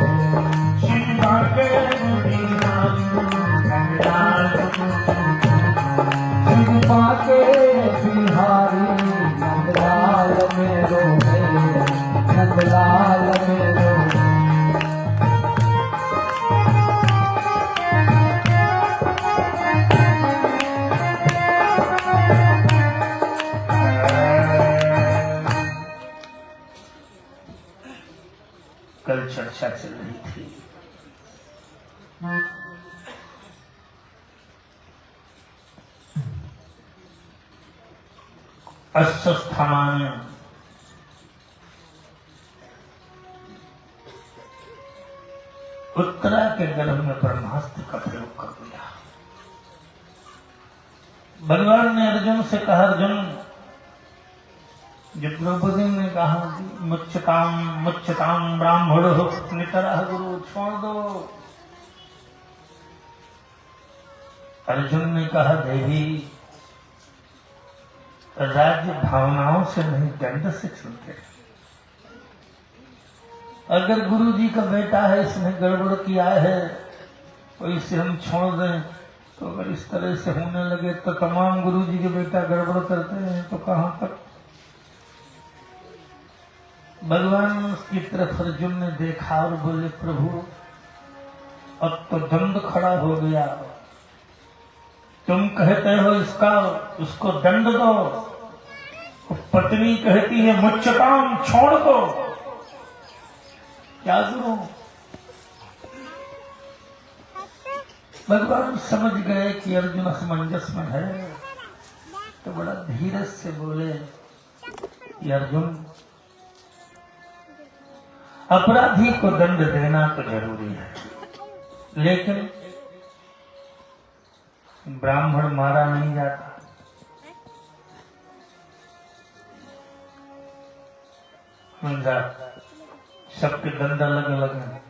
शिवा के दीनाल कंगाल। शिवा के बिहारी नंदलाल मेरो है, नंदलाल मेरो है। कल चर्चा चल रही थी अश्वस्थान उत्तरा के गर्भ में ब्रह्मास्त्र का प्रयोग कर दिया। भगवान ने अर्जुन से कहा, अर्जुन जब द्रौपदी ने कहा मुच्यताम ब्राह्मण नितरह गुरु छोड़ दो, अर्जुन ने कहा देवी राज्य भावनाओं से नहीं दंड से चलते। अगर गुरु जी का बेटा है, इसने गड़बड़ किया है तो इसे हम छोड़ दें, तो अगर इस तरह से होने लगे तो तमाम गुरु जी के बेटा गड़बड़ करते हैं तो कहां तक। भगवान की तरफ अर्जुन ने देखा और बोले प्रभु अब तो दंड खड़ा हो गया, तुम कहते हो इसका उसको दंड दो, पत्नी कहती है मुच्यताम छोड़ दो, क्या करूं। भगवान समझ गए कि अर्जुन असमंजस में है, तो बड़ा धीरज से बोले कि अर्जुन अपराधी को दंड देना तो जरूरी है, लेकिन ब्राह्मण मारा नहीं जाता। सबके दंड अलग अलग हैं।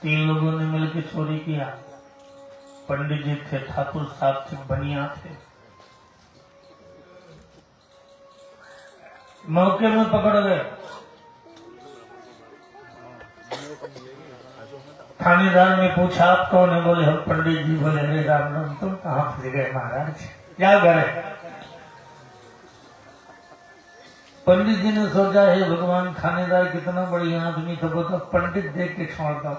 3 लोगों ने मिलकर चोरी किया, पंडित जी थे, ठाकुर साहब थे, बनिया थे। मौके में पकड़ गए, थानेदार ने पूछा आप कौन है? बोले हम पंडित जी। बोले अरे राम राम, तुम कहाँ फंस गए महाराज, क्या करे। पंडित जी ने सोचा है भगवान थानेदार कितना बढ़िया आदमी था, वो तो पंडित देख के छोड़ दो।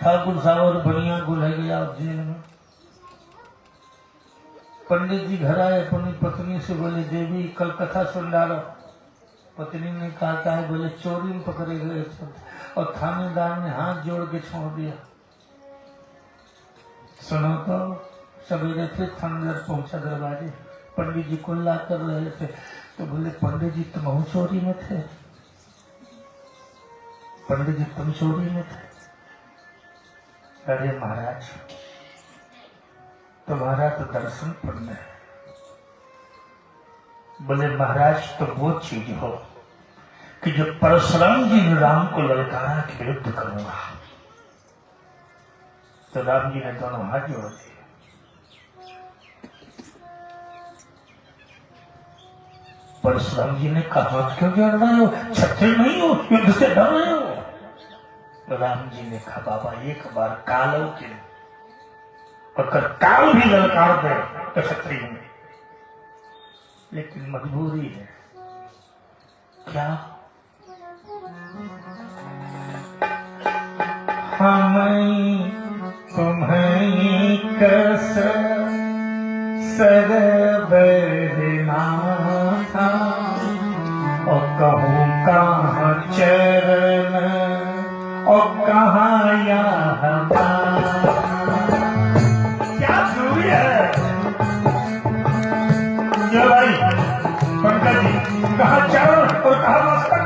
ठाकुर साहब और बनिया को ले गया जेल में। पंडित जी घर आए, अपनी पत्नी से बोले देवी कल कथा सुन डालो। पत्नी ने कहा क्या है? बोले चोरी में पकड़े गए थे, और थानेदार ने हाथ जोड़ के छोड़ दिया। सुनो तो सवेरे फिर थानेदार पहुंचा दरवाजे, पंडित जी कुल्ला कर रहे थे, तो बोले पंडित जी तुम चोरी में थे? पंडित जी तुम चोरी में थे? अरे महाराज तुम्हारा तो दर्शन पुण्य है। बोले महाराज तो वो चीज हो कि जो परशुराम जी ने राम को ललकारा के विरुद्ध करूंगा। तो राम जी ने दोनों हाथ जोड़ दिए। परशुराम जी ने कहा क्यों जोड़ रहे हो, छत्तीस नहीं हो, युद्ध से डर रहे हो? तो राम जी ने कहा बाबा एक बार काल के अगर काल भी ललकार दे तो क्षत्रिय में, लेकिन मजबूरी है। क्या हमें तुम्हें कस सरबरना था और कहूँ कहाँ चरण और कहाँ यहाँ क्या जरूरी है ये भाई पंकज जी, कहाँ चरण और कहाँ मस्तक?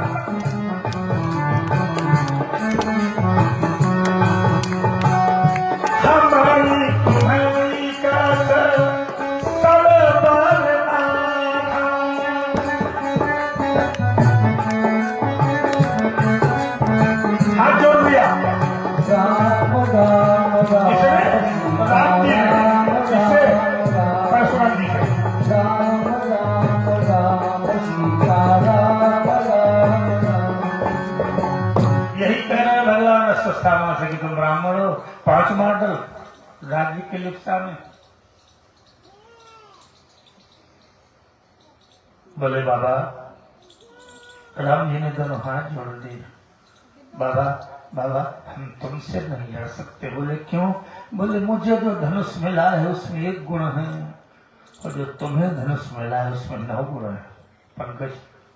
हमारी तुम्हारी कस सरबरना था। हाथ जोड़ दिया राम राम राम राम जी ने इसे परशुराम जी से राम राम राम सीता राम राम राम। यही कह रहे हैं भगवान अश्वस्थामा से कि तुम ब्राह्मण हो, 5 मॉडल राज्य के लिप्सा में। बोले बाबा, राम जी ने दोनों हाथ जोड़ दिए। बाबा बाबा हम तुमसे नहीं लड़ सकते। बोले क्यों? बोले मुझे जो धनुष मिला है उसमें 1 गुण है और जो तुम्हें धनुष मिला है उसमें 9 गुण है। पंकज,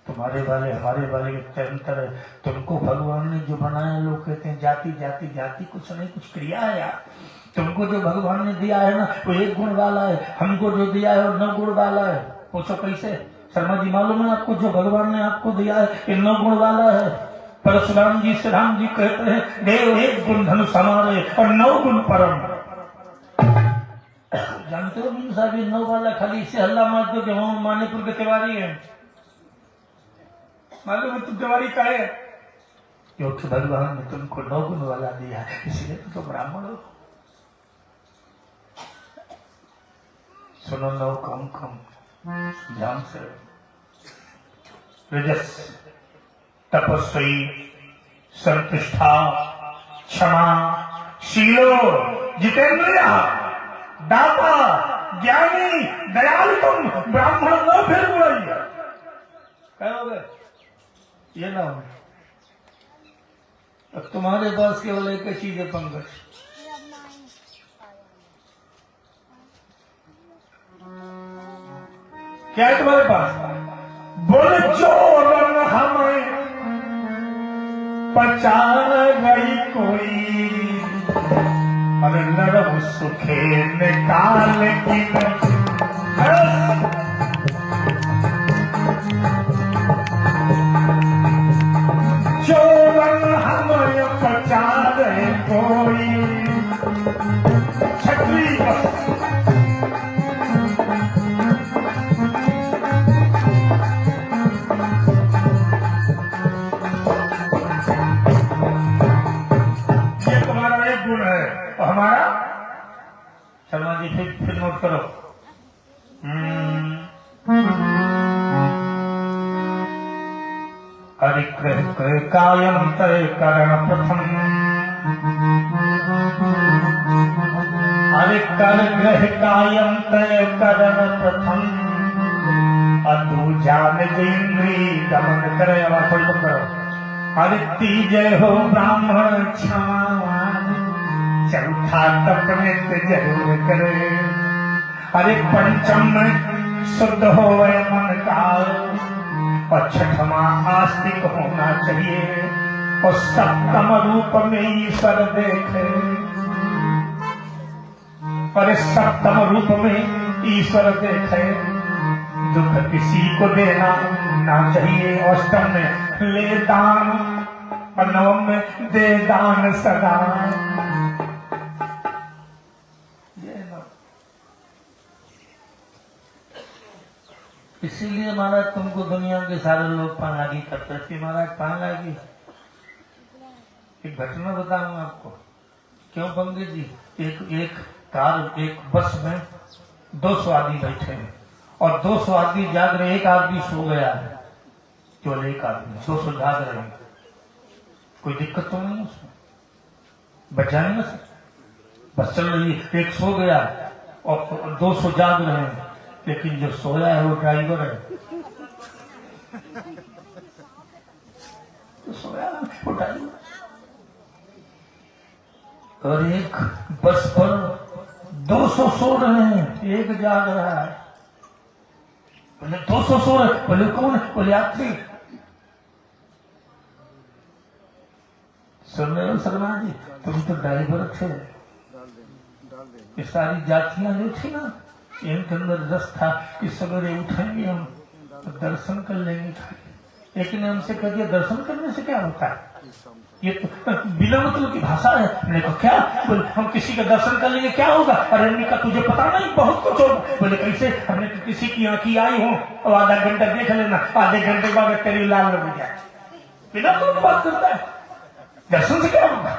तुम्हारे वाले हमारे वाले में क्या अंतर है? तुमको भगवान ने जो बनाया, लोग कहते हैं जाति जाति जाति, कुछ नहीं, कुछ क्रिया है यार। तुमको जो भगवान ने दिया है ना वो 1 गुण वाला है, हमको जो दिया है वो 9 गुण वाला है। पूछो कैसे? शर्मा जी मालूम है आपको, जो भगवान ने आपको दिया है ये 9 गुण वाला है। परशुराम जी से राम जी कहते हैं देव 1 गुण धनुष हमारे और 9 गुण परम। जानते हो मीन साहब, ये 9 वाला खाली इससे हल्ला मार दो कि हम मानेपुर के तिवारी है। मालूम है तुम तिवारी का है क्योंकि भगवान ने तुमको 9 गुण वाला दिया है, इसलिए तो ब्राह्मण हो। सुनो 9 कम कम ध्यान से। रजस तपस्वी, संतुष्टा, क्षमा, शीलो, जितेंद्रिय, दाता, ज्ञानी, दयालु, तुम ब्राह्मण न फिर बोलिए। कहोगे ये ना हो। अब तुम्हारे पास केवल एक ही चीज है पंकज, क्या है तुम्हारे पास? बोले जो रंग हमें पचा गई कोई, अरे नरम सुखे निकाल की जो रंग हमें पचा गए कोई छत्री बस। हमारा शर्मा जी फिर नोट करो। हरिग्रह कायम तय करण प्रथम, हरिग्रह कायम तय करण प्रथम, अतु जान इंद्री दमन करे। आवाज थोड़ी कम करो। हरिति जय हो ब्राह्मण क्षमा, चौथा तप नित्य जरूर करे। अरे पंचम में शुद्ध हो वह मन का, और छठवा आस्तिक होना चाहिए, और सप्तम रूप में ईश्वर देखे। और इस सप्तम रूप में ईश्वर देखे। दुख किसी को देना ना चाहिए। अष्टम में ले दान, और नवम में दे दान सदा। इसीलिए महाराज तुमको दुनिया के सारे लोग पानागी करते थे। महाराज पानागी, एक घटना बताऊंगा आपको। क्यों पंडित जी? एक बस में 200 आदमी बैठे हैं और 200 आदमी जाग रहे, एक आदमी सो गया है, केवल एक आदमी, 200 जाग रहे हैं। कोई दिक्कत तो नहीं उसमें, बच जाएंगे सर। बस चल रही है, एक सो गया और 200 जाग रहे हैं, लेकिन जो सोया है वो ड्राइवर है। तो सोया उठा लिया। और एक बस पर 200 सो रहे हैं, एक जाग रहा है। बोले 200 सो रहे, बोले कौन? बोले यात्री। सुन रहे हो शर्मा जी, तुम तो ड्राइवर थे। ये सारी जातियां जो थी ना, इनके अंदर रस था कि सवेरे उठेंगे हम तो दर्शन कर लेंगे। लेकिन हमसे कह दिया दर्शन करने से क्या होता है, ये तो बिना मतलब की भाषा है। मैंने कहा क्या? बोले हम किसी का दर्शन कर लेंगे क्या होगा? अरे हमने कहा तुझे पता नहीं बहुत कुछ होगा। बोले कैसे? हमने तो किसी की आंखी आई हो और आधा घंटा देख लेना, आधे घंटे बाद तेरी लाल लग जाए। बिना मतलब बात करता है, दर्शन से क्या होगा?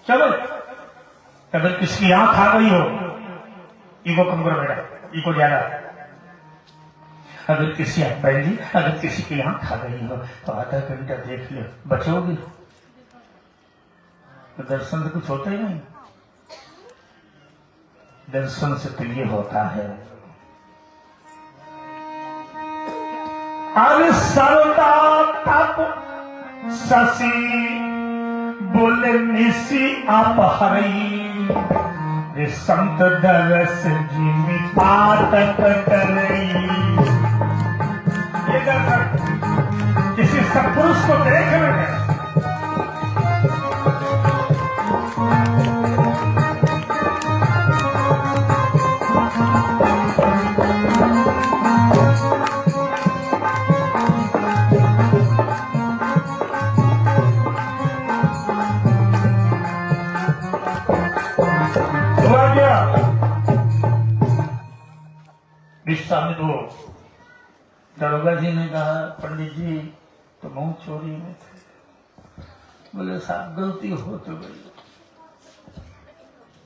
चलो अगर किसकी आंख आ गई हो, ईगो कम करो बेटा, ईगो ज्यादा। अगर किसी बहन जी, अगर किसी की आंख आ गई हो तो आधा घंटा देख लो, बचोगी। तो दर्शन से कुछ होता ही नहीं। दर्शन से तो ये होता है अरे सरदा तप शशि बोले निशी आप हरई रे संत दरस जिमी पातक करई। ये दर्शन किसी सत्पुरुष को देख रहे हैं, में तो दरोगा जी ने कहा पंडित जी तो मुंह चोरी में थे। बोले साहब गलती हो तो गई।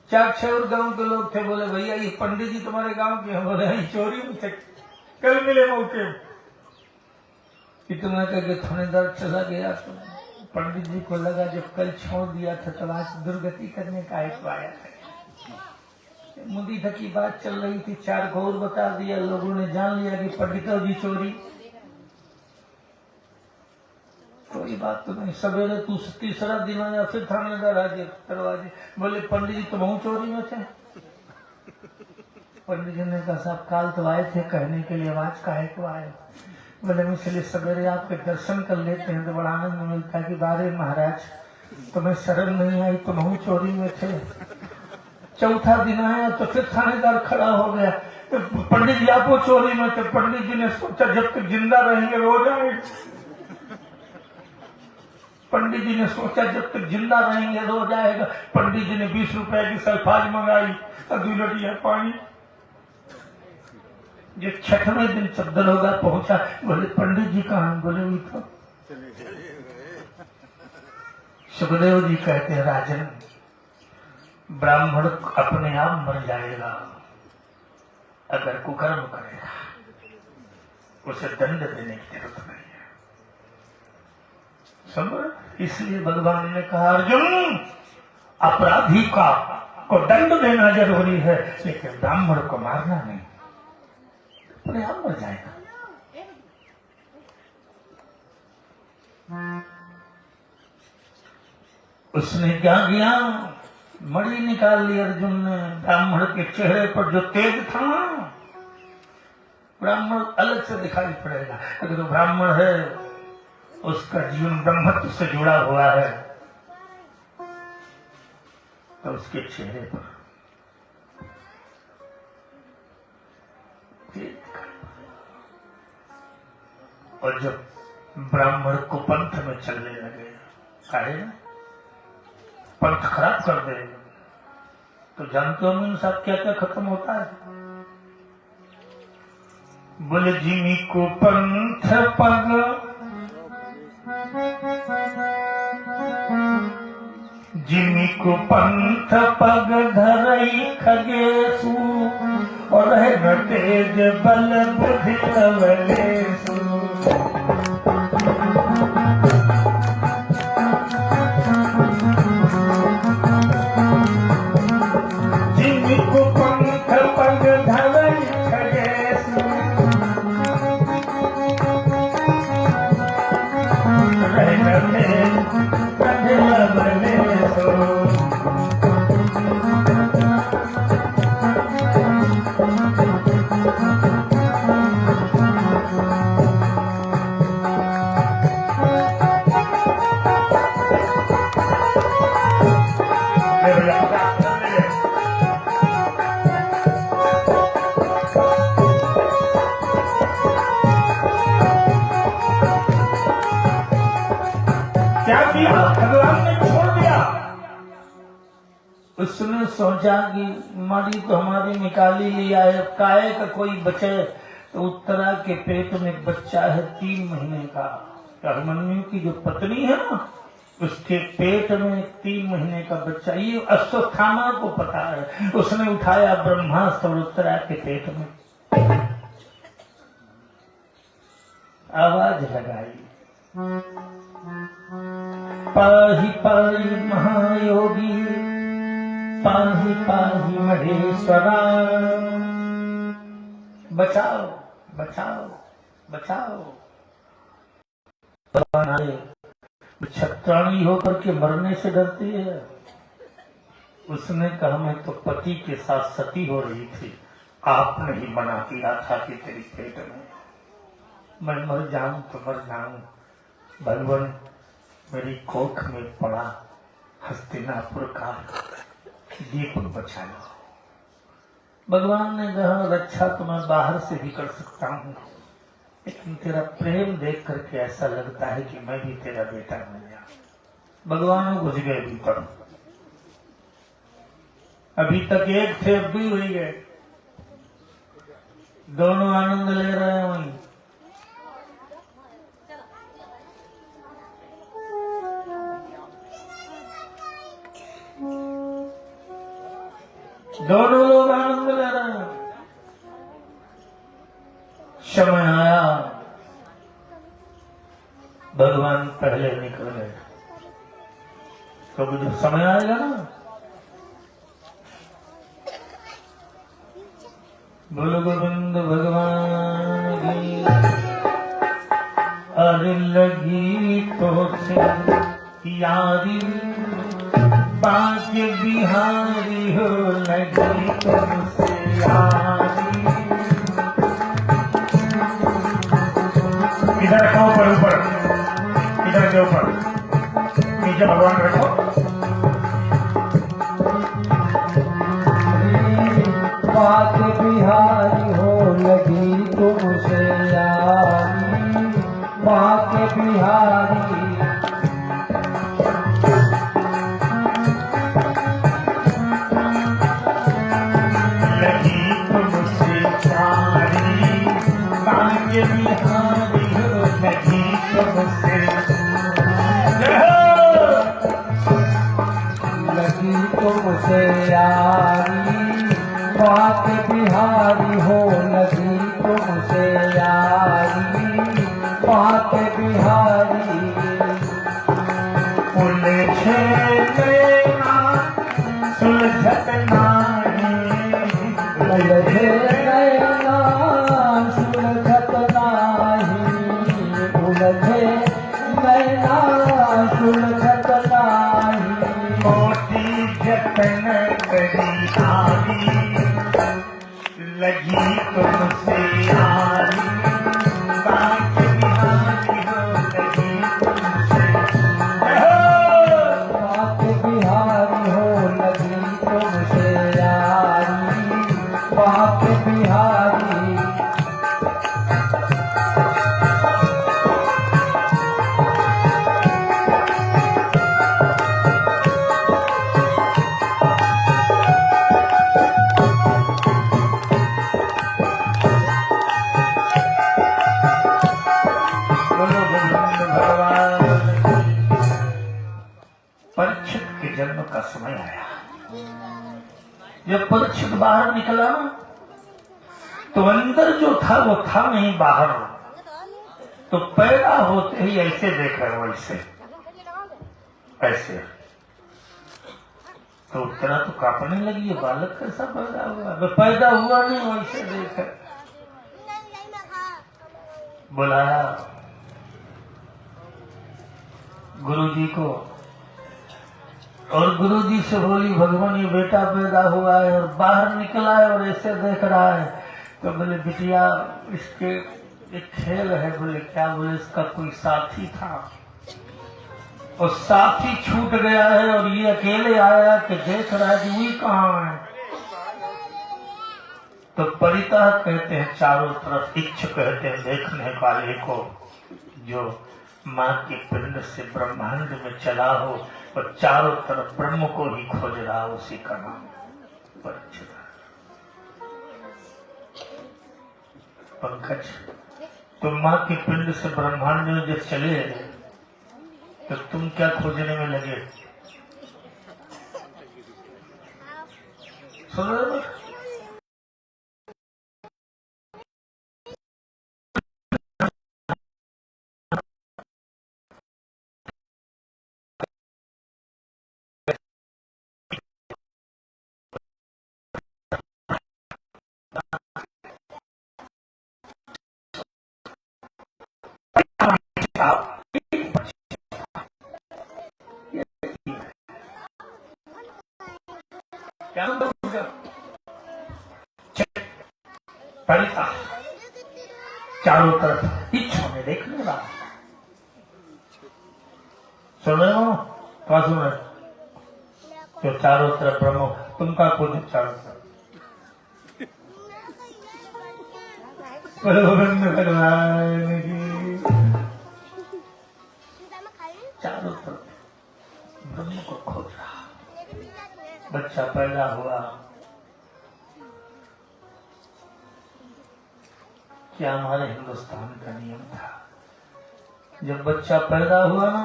4-6 और गांव के लोग थे, बोले भैया ये पंडित जी तुम्हारे गांव के हैं? बोले ये चोरी में थे, कल मिले मौके। इतना करके थानेदार चला गया तो पंडित जी को लगा जब कल छोड़ दिया था तो आज दुर्गति करने का एक आया था। मुदी तक की बात चल रही थी, 4 को और बता दिया, लोगों ने जान लिया कि पंडितों जी चोरी। कोई बात तो नहीं। सवेरे तू तीसरा दिन आया, फिर थानेदार आ गया दरवाजे, बोले पंडित जी तो बहुत चोरी में थे। पंडित जी ने कहा साहब काल तो आए थे कहने के लिए, आवाज काहे को आए? बोले हम इसलिए सवेरे आपके दर्शन कर लेते हैं तो बड़ा आनंद मिलता है कि बारे महाराज तुम्हें शर्म नहीं आई, तो बहुत चोरी में थे। चौथा दिन आया तो फिर थानेदार खड़ा हो गया, तो पंडित जी आपको चोरी में थे। पंडित जी ने सोचा जब तक जिंदा रहेंगे रो जाएंगे। पंडित जी ने सोचा जब तक जिंदा रहेंगे रो जाएगा। पंडित जी ने 20 रुपए की सल्फाज मंगाई और 2 लोटिया पानी। जो 6वें दिन चद्दर होगा पहुंचा, बोले पंडित जी कहाँ? बोले वही तो। सुखदेव जी कहते हैं राजन ब्राह्मण अपने आप मर जाएगा अगर कुकर्म करेगा, उसे दंड देने की जरूरत नहीं है। समझ? इसलिए भगवान ने कहा अर्जुन अपराधी को दंड देना जरूरी है, लेकिन ब्राह्मण को मारना नहीं, अपने आप मर जाएगा। उसने क्या किया? मणि निकाल ली अर्जुन ने। ब्राह्मण के चेहरे पर जो तेज था, ब्राह्मण अलग से दिखाई पड़ेगा। अगर वो ब्राह्मण है उसका जीवन ब्रह्मत्व से जुड़ा हुआ है तो उसके चेहरे पर और जब ब्राह्मण को पंथ में चलने लगे, काहे ना पंथ खराब कर दे, तो जानते हो मीन साहब क्या क्या खत्म होता है? बोले जिमी को पंथ पग जिमी को पंथ पग धरई खगेसु और है न तेज बल बुद्धि लवलेसु। क्या किया? भगवान ने छोड़ दिया। उसने सोचा कि मरी तो हमारी निकाली लिया है, काय का कोई बचे। तो उत्तरा के पेट में बच्चा है 3 महीने का। अभिमन्यु की जो पत्नी है ना, उसके पेट में 3 महीने का बच्चा। ये अश्वत्थामा को पता है। उसने उठाया ब्रह्मास्त्र उत्तरा के पेट में, आवाज लगाई, पाहि पाहि महायोगी, पाहि पाहि महेश्वरा। बचाओ बचाओ बचाओ। छत्राणी होकर के मरने से डरती है। उसने कहा मैं तो पति के साथ सती हो रही थी, आपने ही मना किया था कि तेरी पेट में मैं मर जाऊं तो मर जाऊं। भगवान मेरी कोख में पड़ा हस्तिनापुर का दीपक बचा लो। भगवान ने कहा रक्षा तो मैं बाहर से भी कर सकता हूँ, लेकिन तेरा प्रेम देख करके ऐसा लगता है कि मैं भी तेरा बेटा बन गया। भगवान घुस गए भीतर। अभी तक एक थे, अब भी हुई गए। दोनों आनंद ले रहे हैं वहीं। दोनों लोग आनंद ले रहे हैं। समय आया, भगवान पहले निकल गए। तो जब समय आएगा ना, बोलो गोविंद भगवान की। अरे लगी तो से यारी, बाके बिहारी हो, लगी तुमसे यारी। इधर रखो ऊपर ऊपर, इधर के ऊपर, नीचे भगवान रखो। बाके बिहारी हो, लगी तुमसे यारी। बाके बिहारी के बिहारी हो, लगी तुमसे, लगी तुमसे यारी। बाके बिहारी हो, लगी तुमसे यारी। बाके बिहारी उलझे नैना सुलझत नाही, उलझे नैना सुलझत नाही। उलझे नैना सुलझत नाही। मोती जतन करी आरी, लगी तुमसे यारी। बाके बिहारी हो, लगी तुमसे, बाके बिहारी हो, लगी तुमसे यारी। बाके बिहारी बोलो गोविंद भगवान। परीक्षित के जन्म का समय आया। जब परीक्षित बाहर निकला तो अंदर जो था वो था नहीं बाहर। तो पैदा होते ही ऐसे देख रहे हो, ऐसे ऐसे। तो उत्तरा तो कांपने लगी, ये बालक कैसा पैदा हुआ? तो पैदा हुआ नहीं, वैसे देख। बुलाया गुरुजी को, और गुरुजी से बोली भगवान ये बेटा पैदा हुआ है और बाहर निकला है और ऐसे देख रहा है। तो बोले बिटिया इसके एक खेल है। बोले क्या? बोले इसका कोई साथी था और साथी छूट गया है और ये अकेले आया कि देख रहा है कि वही कहाँ है। तो परितः कहते हैं चारों तरफ, इच्छ कहते हैं देखने वाले को, जो माँ के पिंड से ब्रह्मांड में चला हो और चारों तरफ ब्रह्म को ही खोज रहा हो, उसी का नाम परीक्षित। पंकज, तुम माँ के पिंड से ब्रह्मांड में जब चले तो तुम क्या खोजने में लगे? सुन रहे हो? परिता चारों तरफ इच्छा में देख ले रहा। सुन रहे हो? क्या सुन रहे? जो चारों तरफ ब्रह्म, तुम का खोज चारों तरफ? भगवान की चारों तरफ ब्रह्म को खोज रहा। बच्चा पैदा हुआ, क्या हमारे हिंदुस्तान का नियम था, जब बच्चा पैदा हुआ ना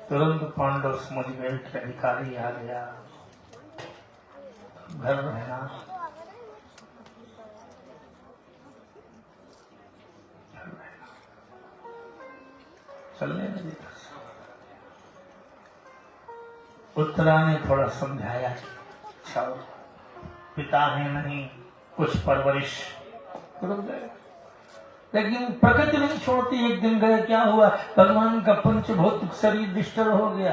तुरंत पांडव समझ गए कि अधिकारी आ गया, घर रहना। चलने लगे। उत्तरा ने थोड़ा समझाया, अच्छा पिता है नहीं, कुछ परवरिश रुक गए, लेकिन प्रकृति नहीं छोड़ती। एक दिन गए, क्या हुआ? भगवान का पंचभौतिक शरीर डिस्टर्ब हो गया,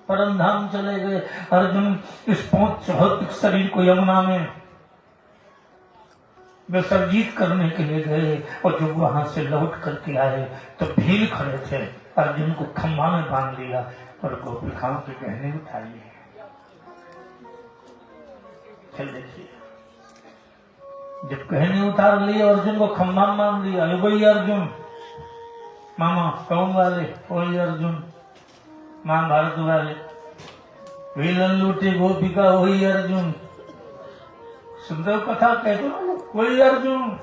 परम धाम चले गए। अर्जुन इस पंचभौतिक शरीर को यमुना में विसर्जित करने के लिए गए, और जब वहां से लौट करके आए तो भीड़ खड़े थे। अर्जुन को खंभा में बांध दिया और गोपिकाओं के गहने उठा लिए। चल देखिए, जब गहने उतार लिए अर्जुन को खंभा में बांध दिया। वही अर्जुन मामा कौन वाले, वही अर्जुन महाभारत वाले, विलन लूटे गोपिका, वही अर्जुन। सुंदर कथा कहते हो, वही अर्जुन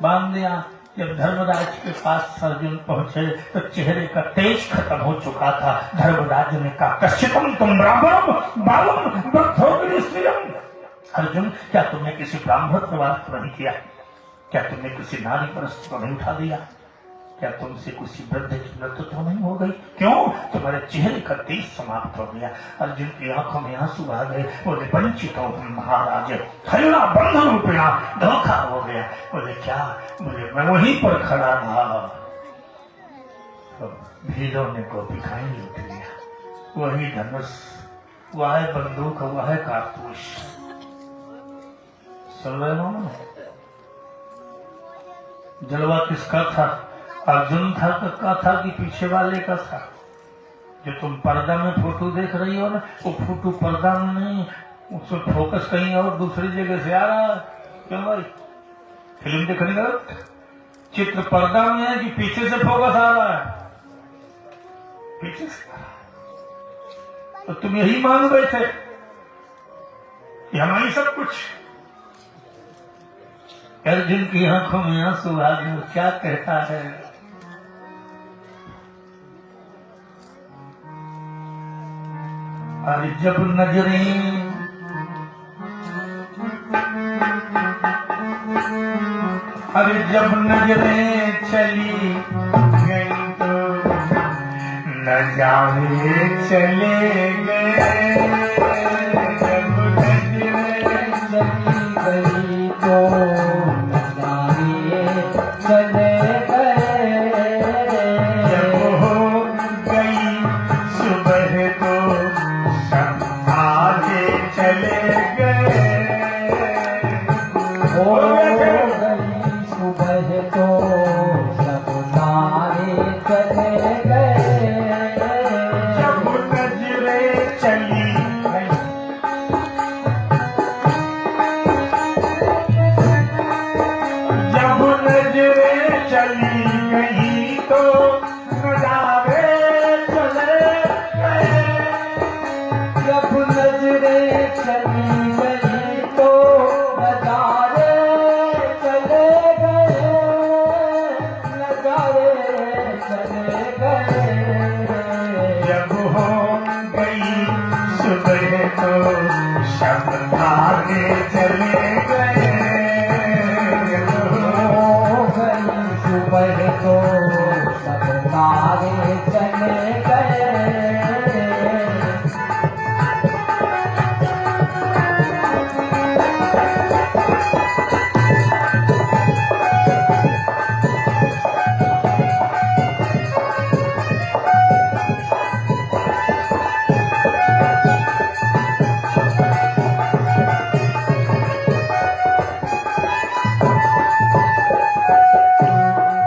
बांध दिया। जब धर्मराज के पास अर्जुन पहुंचे तो चेहरे का तेज खत्म हो चुका था। धर्मराज ने कहा, कश्चितम तुम ब्राह्मणम बालम वृद्धोग्निश्रियम। अर्जुन, क्या तुमने किसी ब्राह्मण पर वार नहीं किया? क्या तुमने किसी नारी पर अस्त्र नहीं उठा दिया? क्या तुमसे किसी वृद्ध की मृत्यु तो नहीं हो गई? क्यों? तुम्हारे चेहरे का तेज समाप्त हो गया। अर्जुन की आंखों में आंसू आ गए। बोले, वंचित हो महाराज, खैरा बंधन रूपिणा, धोखा हो गया। बोले, क्या? बोले, मैं वहीं पर खड़ा था, तो भीड़ों ने गोपिकाएं लूट लिया। वही धनुष, वह बंदूक, वह कारतूस। सुन रहे हो? जलवा किसका था? अर्जुन था का था कि पीछे वाले का था? जो तुम पर्दा में फोटो देख रही हो ना, वो फोटो पर्दा में नहीं, उसमें फोकस कहीं और दूसरी जगह से आ रहा है। क्यों भाई? फिल्म देखने का चित्र पर्दा में है कि पीछे से फोकस आ रहा है? पीछे से। तो तुम यही मान बैठे कि हमारी सब कुछ। अर्जुन की आंखों में आंसू आ गए। क्या कहता है? अरे जब नजरें चली गई तो न जाने चले गए। जब नजरें चली गई तो न जाने चले गए। जब हो गई सुबह तो सब आगे चले गए। हो गई सुबह तो सब सारे चले गए। जब नजरें चली गई आगे चले गए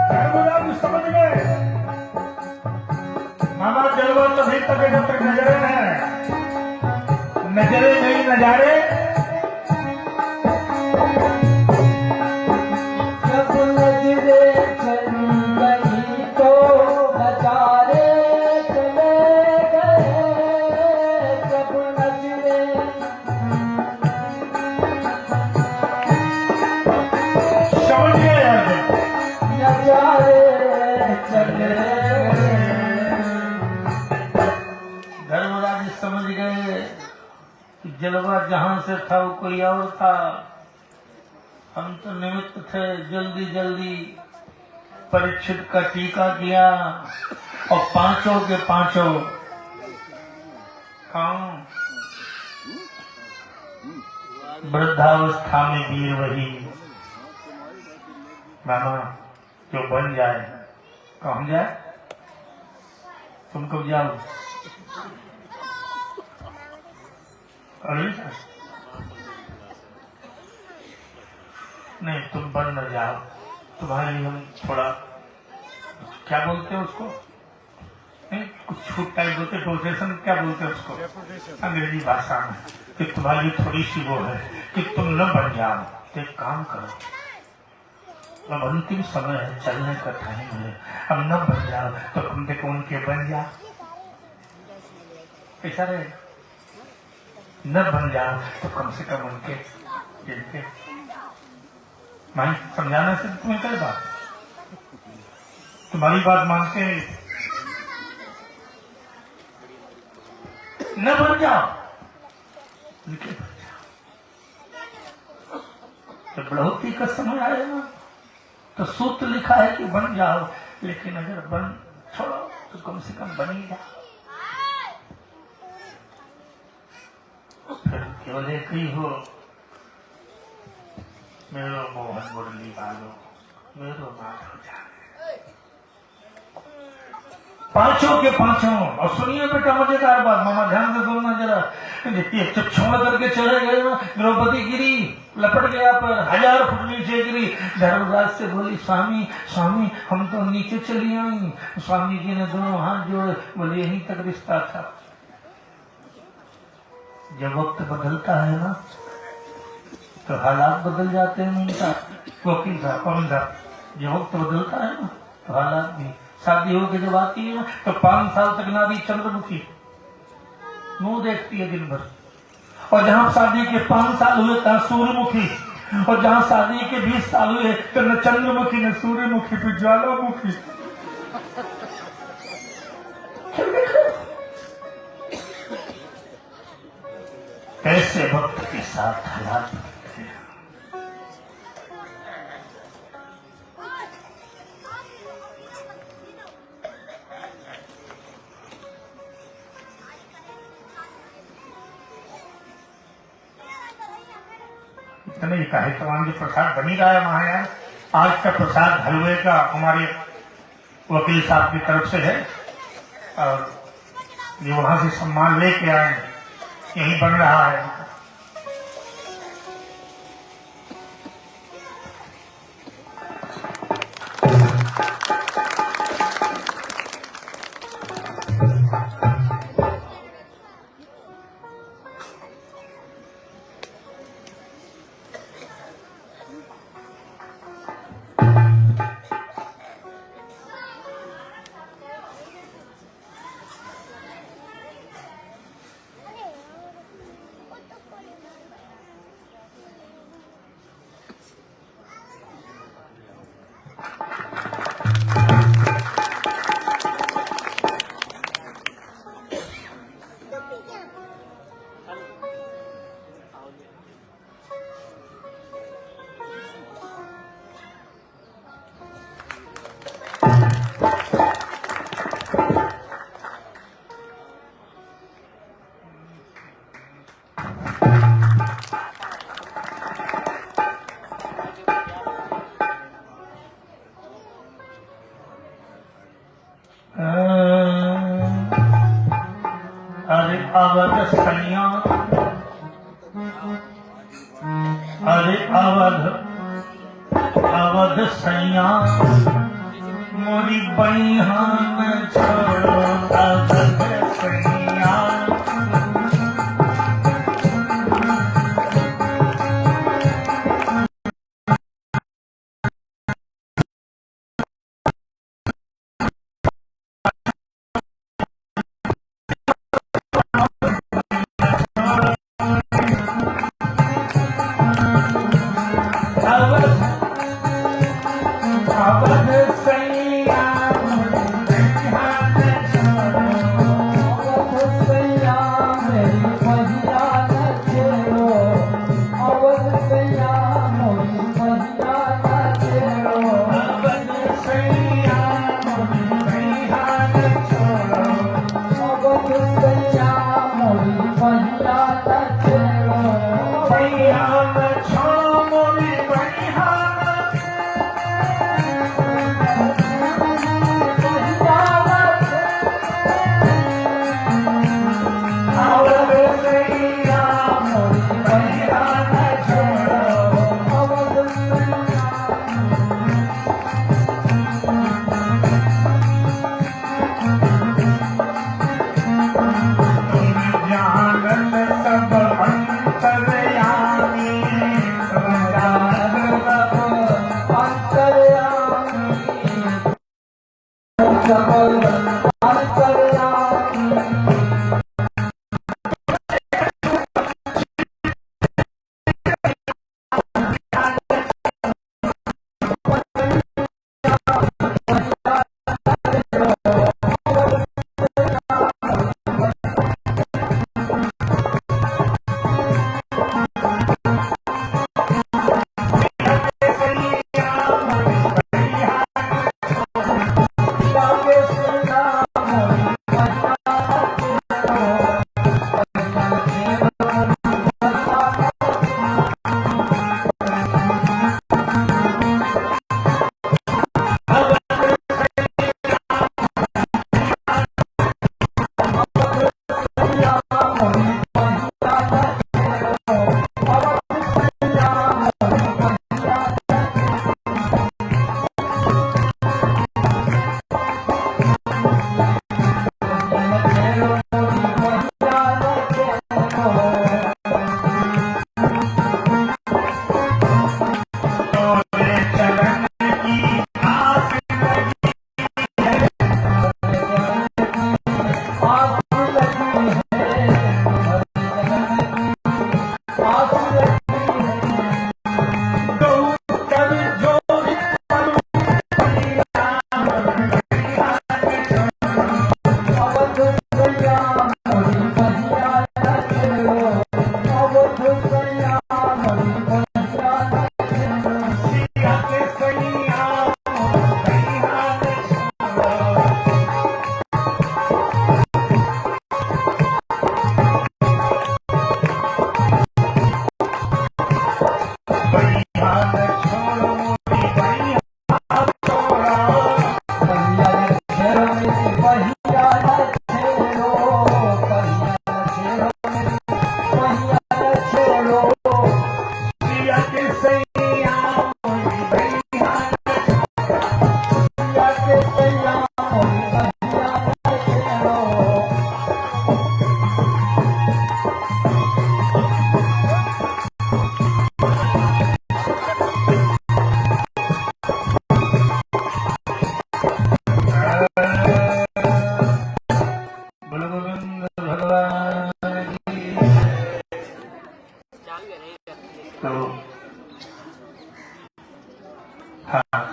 धर्मराज समझ गए मामा जलवा तभी तक है जब तक नजरे हैं, नजरे नहीं नजारे। जब नजरे चली गई तो नजारे चले गए जब नजरे समझ गए यार, नजारे चले गए धर्मराज समझ गए कि जलवा जहां से था वो कोई और था। हम तो निमित्त थे, जल्दी जल्दी परीक्षित का टीका किया और पांचों के पांचों हम वृद्धावस्था में वीर वही मामा जो बन जाए। कौन जाए? तुम कब जाओ? अरे नहीं, तुम बन न जाओ, तुम्हारे लिए हम थोड़ा क्या बोलते हैं उसको, नहीं कुछ छूट टाइप बोलते, डोनेशन क्या बोलते हैं उसको अंग्रेजी भाषा में, कि तुम्हारे लिए थोड़ी सी वो है कि तुम न बन जाओ तो एक काम करो, अब अंतिम समय है, चलने का टाइम है, अब न बन जाओ तो कम से कम उनके बन जाओ। ऐसा रहे, न बन जाओ तो कम से कम उनके जिनके मैं समझाने से तुम्हें क्या बात, तुम्हारी बात मानते हैं, न बन जाओ उनके बन जाओ। जब बढ़ोतरी का समय आएगा तो सूत्र लिखा है कि बन जाओ, लेकिन अगर बन छोड़ो तो कम से कम बन ही जाओ। फिर केवल एक ही हो, मेरो मोहन मुरली वालो, मेरो माधव जाने। पांचों के पांचों, और सुनिए बेटा मजेदार बात, मामा ध्यान से सुनना जरा, ये जब छोड़ करके चले गए ना, द्रौपदी गिरी, लपट गया पर 1000 फुट नीचे गिरी। धर्मराज से बोली, स्वामी स्वामी हम तो नीचे चली आई। स्वामी जी ने दोनों हाथ जोड़े, बोले यहीं तक रिश्ता था। जब वक्त बदलता है ना तो हालात बदल जाते हैं। उनका वकील साहब, कौन साहब, जब वक्त बदलता है ना तो हालात भी। शादी होकर जब आती है ना तो 5 साल तक नारी चंद्रमुखी मुंह देखती है दिन भर, और जहां शादी के 5 साल हुए तहां सूर्यमुखी, और जहां शादी के 20 साल हुए तो न चंद्रमुखी न सूर्यमुखी फिर ज्वालामुखी। ऐसे वक्त के साथ हालात बदलते हैं। इतने ही कहे तमाम जो प्रसाद बनी रहा है महाराज, आज का प्रसाद हलवे का हमारे वकील साहब की तरफ से है, और ये वहां से सम्मान लेके आए, यही बन रहा है। अरे अवध सैया, अरे अवध सैया, मोरी बहन छोड़ो अवध सैया। अवध सैया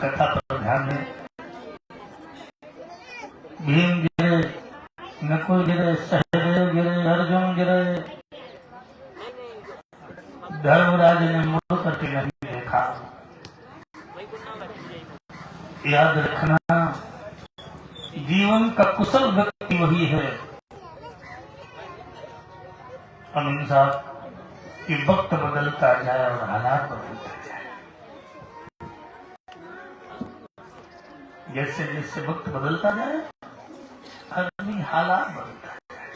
कथा पर ध्यान दें। भीम गिरे, नकुल गिरे, सहदेव गिरे, अर्जुन गिरे, धर्मराज ने मुड़ करके नहीं देखा। याद रखना, जीवन का कुशल व्यक्ति वही है अमीन साहब कि वक्त बदलता जाए और हालात बदलते जाए। जैसे जैसे वक्त बदलता जाए आदमी हालात बदलता जाए।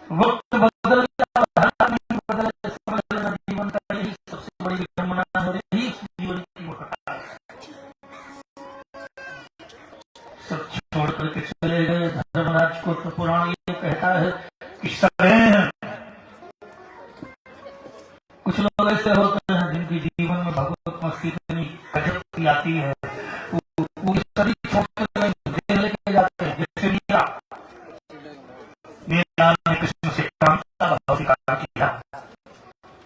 वक्त बदल गया, हालात नहीं बदले, समझ लेना जीवन का यही सबसे बड़ी विडंबना हो रही है, जीवन की मूर्खता है। सब छोड़ करके चले गए धर्मराज को। तो पुराण ये कहता है कि सदैव कुछ लोग ऐसे होते हैं जिनके जीवन में भगवत मस्ती इतनी गजब की आती है, वो शरीर छोड़कर जेल लेके जाते हैं। जैसे मीरा ने कृष्ण से कामता भाव स्वीकार किया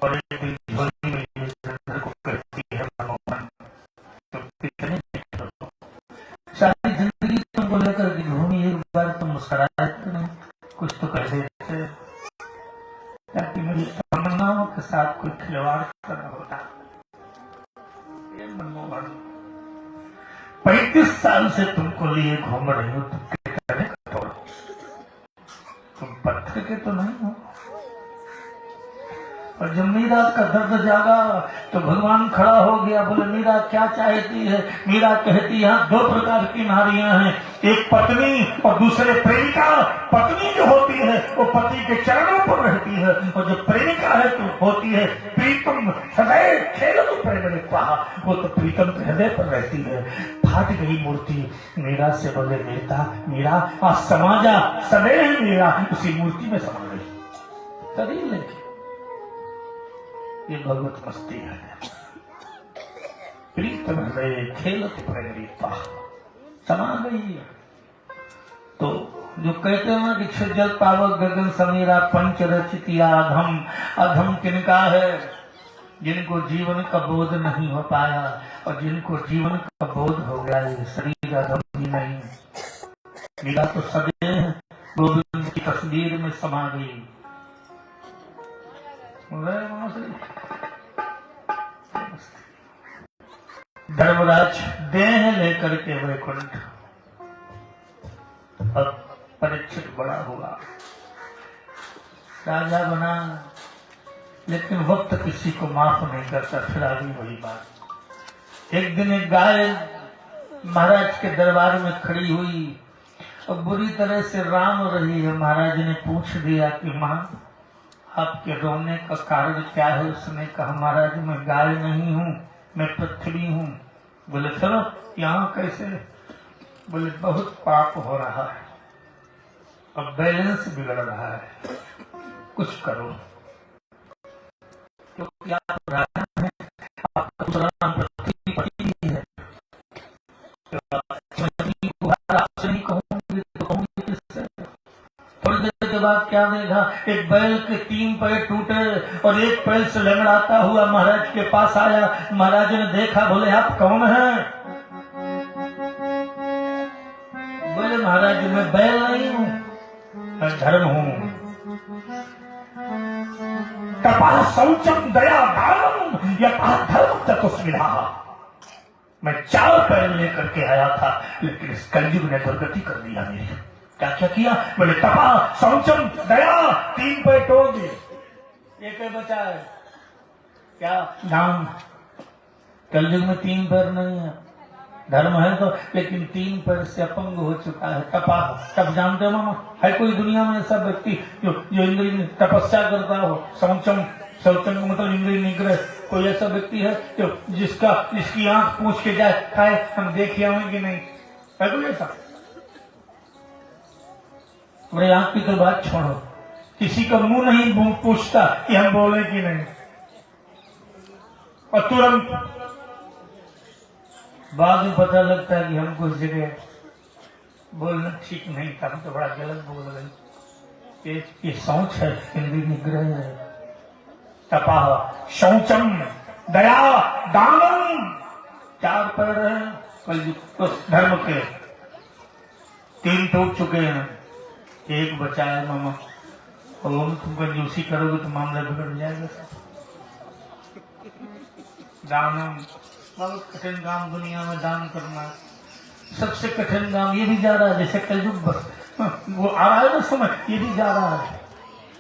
और एक दिन झोली में चंद्र को कहती है मनोमन, तुम कितने सारी जिंदगी तुमको लेकर के घूमी, एक बार तुम मुस्कुराए तो नहीं, कुछ तो कह देते ताकि मेरी तमन्नाओं के साथ कोई खिलवाड़ करना होता। ये मनमोहन 35 साल से तुमको लिए घूम रही हो, तुम कितने कठोर हो, तुम पत्थर के तो नहीं हो। और जब मीरा का दर्द जागा तो भगवान खड़ा हो गया, बोले मीरा क्या चाहती है? मीरा कहती है यहाँ 2 प्रकार की नारियां हैं, एक पत्नी और दूसरे प्रेमिका। पत्नी जो होती है वो पति के चरणों पर रहती है, और जो प्रेमिका है तो होती है प्रीतम हृदय खेल तो प्रेम कहा, वो तो प्रीतम के हृदय पर रहती है। फाट गई मूर्ति, मीरा से बोले मीरा आज समा जा, सदैव मीरा उसी मूर्ति में समा गई। शरीर लेके ये भगवत मस्ती है। प्रीतम हृदय खेलत प्रेरिता समा गई। तो जो कहते हैं कि क्षुजल पावक गगन समीरा पंच रचितिया अधम, अधम किनका है? जिनको जीवन का बोध नहीं हो पाया, और जिनको जीवन का बोध हो गया ये शरीर अधम भी नहीं। मीरा तो सदैव गोविंद की तस्वीर में समा गई। धर्मराज देह लेकर के वैकुंठ, अब परीक्षित बड़ा हुआ, राजा बना, लेकिन वक्त किसी को माफ नहीं करता। फिर आ गई वही बात। एक दिन एक गाय महाराज के दरबार में खड़ी हुई और बुरी तरह से राम रही है। महाराज ने पूछ दिया कि मां आपके रोने का कारण क्या है? उसने कहा महाराज मैं गाय नहीं हूँ, मैं पृथ्वी हूँ। बोले चलो यहाँ कैसे? बोले बहुत पाप हो रहा है, अब बैलेंस बिगड़ रहा है, कुछ करो। क्योंकि आप राजा हैं, आपका दूसरा नाम पृथ्वी है, आपसे नहीं कहूंगी तो कहूंगी किससे? थोड़ी देर के बाद क्या देखा, एक बैल के 3 पैर टूटे और एक पैर से लंगड़ाता हुआ महाराज के पास आया। महाराज ने देखा, बोले आप कौन हैं? बोले महाराज मैं बैल नहीं हूँ, मैं धर्म हूँ। तपा शौचम दया दानम यथा धर्म चतुष्विधा। मैं 4 पैर लेकर के आया था, लेकिन इस कलयुग ने दुर्गति कर दिया मेरी। क्या क्या किया? बोले तपा शौचम दया, 3 पैर तोड़ दिए, एक बचा है क्या? नाम। कलयुग में 3 पैर नहीं है, धर्म है तो, लेकिन 3 पैर से अपंग हो चुका है। तपा, तब जानते हो मामा, है कोई दुनिया में ऐसा व्यक्ति जो इंद्रिय तपस्या करता हो? शौचम, शौचम का मतलब इंद्रिय निग्रह। कोई ऐसा व्यक्ति है जो जिसकी आंख पूछ के जाए खाए हम देखे होंगे नहीं? है कोई ऐसा? मेरे आंख की तो बात छोड़ो, किसी का मुंह नहीं पूछता कि हम बोले कि नहीं, और तुरंत बाद में पता लगता है कि हमको इस जगह बोलना ठीक नहीं था, हम तो बड़ा गलत बोल रहे। ये शौच है, इंद्रिय निग्रह है। तपा शौचम दया दानम, 4 पैर है कलयुग तो धर्म के, 3 टूट चुके हैं, 1 बचा है मामा। और तुम कंजूसी करोगे तो मामला बिगड़ जाएगा। दानम, बहुत कठिन काम दुनिया में दान करना, सबसे कठिन काम। ये भी जा रहा है, जैसे कलयुग वो आ रहा है ना समय, ये भी जा रहा है।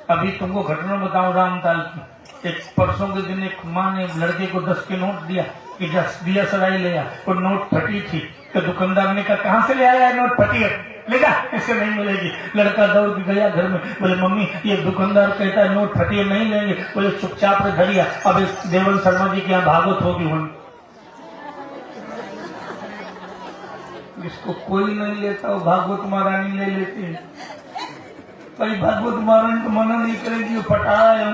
अभी तुमको घटना बताऊं रामताल की। एक परसों के दिन एक माँ ने लड़के को 10 के नोट दिया कि 10 दिया सराय ले आ। वो नोट फटी थी, तो दुकानदार ने कहा कहाँ से ले आया है नोट? फटी है। ले जा, इससे नहीं मिलेगी। लड़का दौड़ के गया घर में, बोले मम्मी ये दुकानदार कहता है नोट फटिए नहीं लेंगे। बोले चुपचाप से धरिया, अब इस देवल शर्मा जी के यहाँ भागवत होगी हुई। जिसको कोई नहीं लेता वो भागवत महारानी ले लेती है। भाई भागवत महारानी तो मना नहीं करेगी, वो पटा है।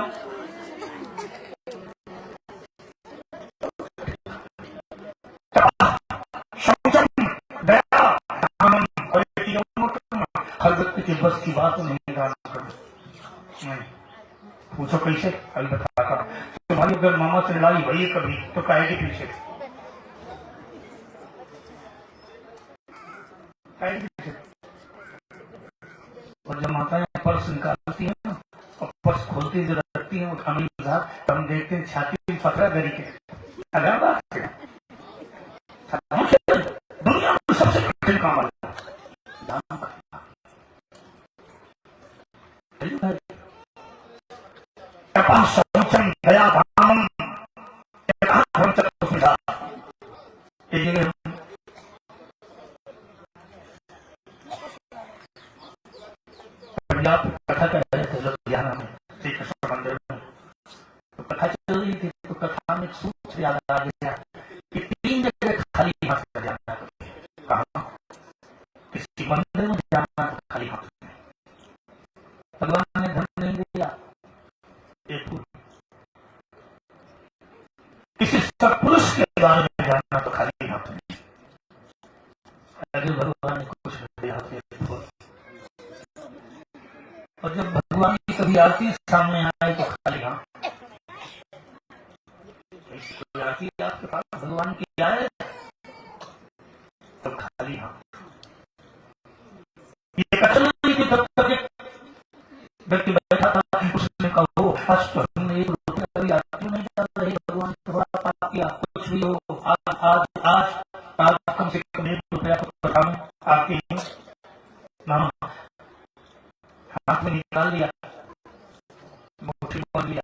हजरत के बस की बात नहीं नहीं पूछो कैसे, अभी बताता। तुम्हारी अगर मामा से लड़ाई हुई कभी तो काहे के पीछे, और जब माता पर्स निकालती है ना और पर्स खोलती जो रखती है उठाने के साथ, तो हम देखते हैं छाती में पकड़ा गरी के। अगर बात है दुनिया में सबसे कठिन काम है दान करना। पंजाब कथा कर रहे थे लुधियाना में श्री कृष्ण मंदिर में, तो कथा चल रही थी। तो कथा में एक सूत्र याद आ गया कि 3 जगह खाली हाथ से जाना है। कहा किसी मंदिर में जाना खाली हाथ में, भगवान ने धन नहीं दिया। एक किसी सत्पुरुष के द्वार में जाना तो खाली हाथ में, अगर भगवान ने कुछ दिया तो। और जब भगवान की कभी आरती सामने आए तो खाली हाथ, कोई आरती आपके पास भगवान की आए तो खाली हाथ। ये कथन नहीं थी तब तक व्यक्ति बैठा था, उसने कहा आज तो हमने एक रोटी कभी आरती नहीं चल रही, भगवान थोड़ा पाप किया, कुछ भी हो आज आज आज आज कम से कम 1 रुपया तो प्रधान आरती ना हाथ में निकाल लिया, मुट्ठी बांध लिया,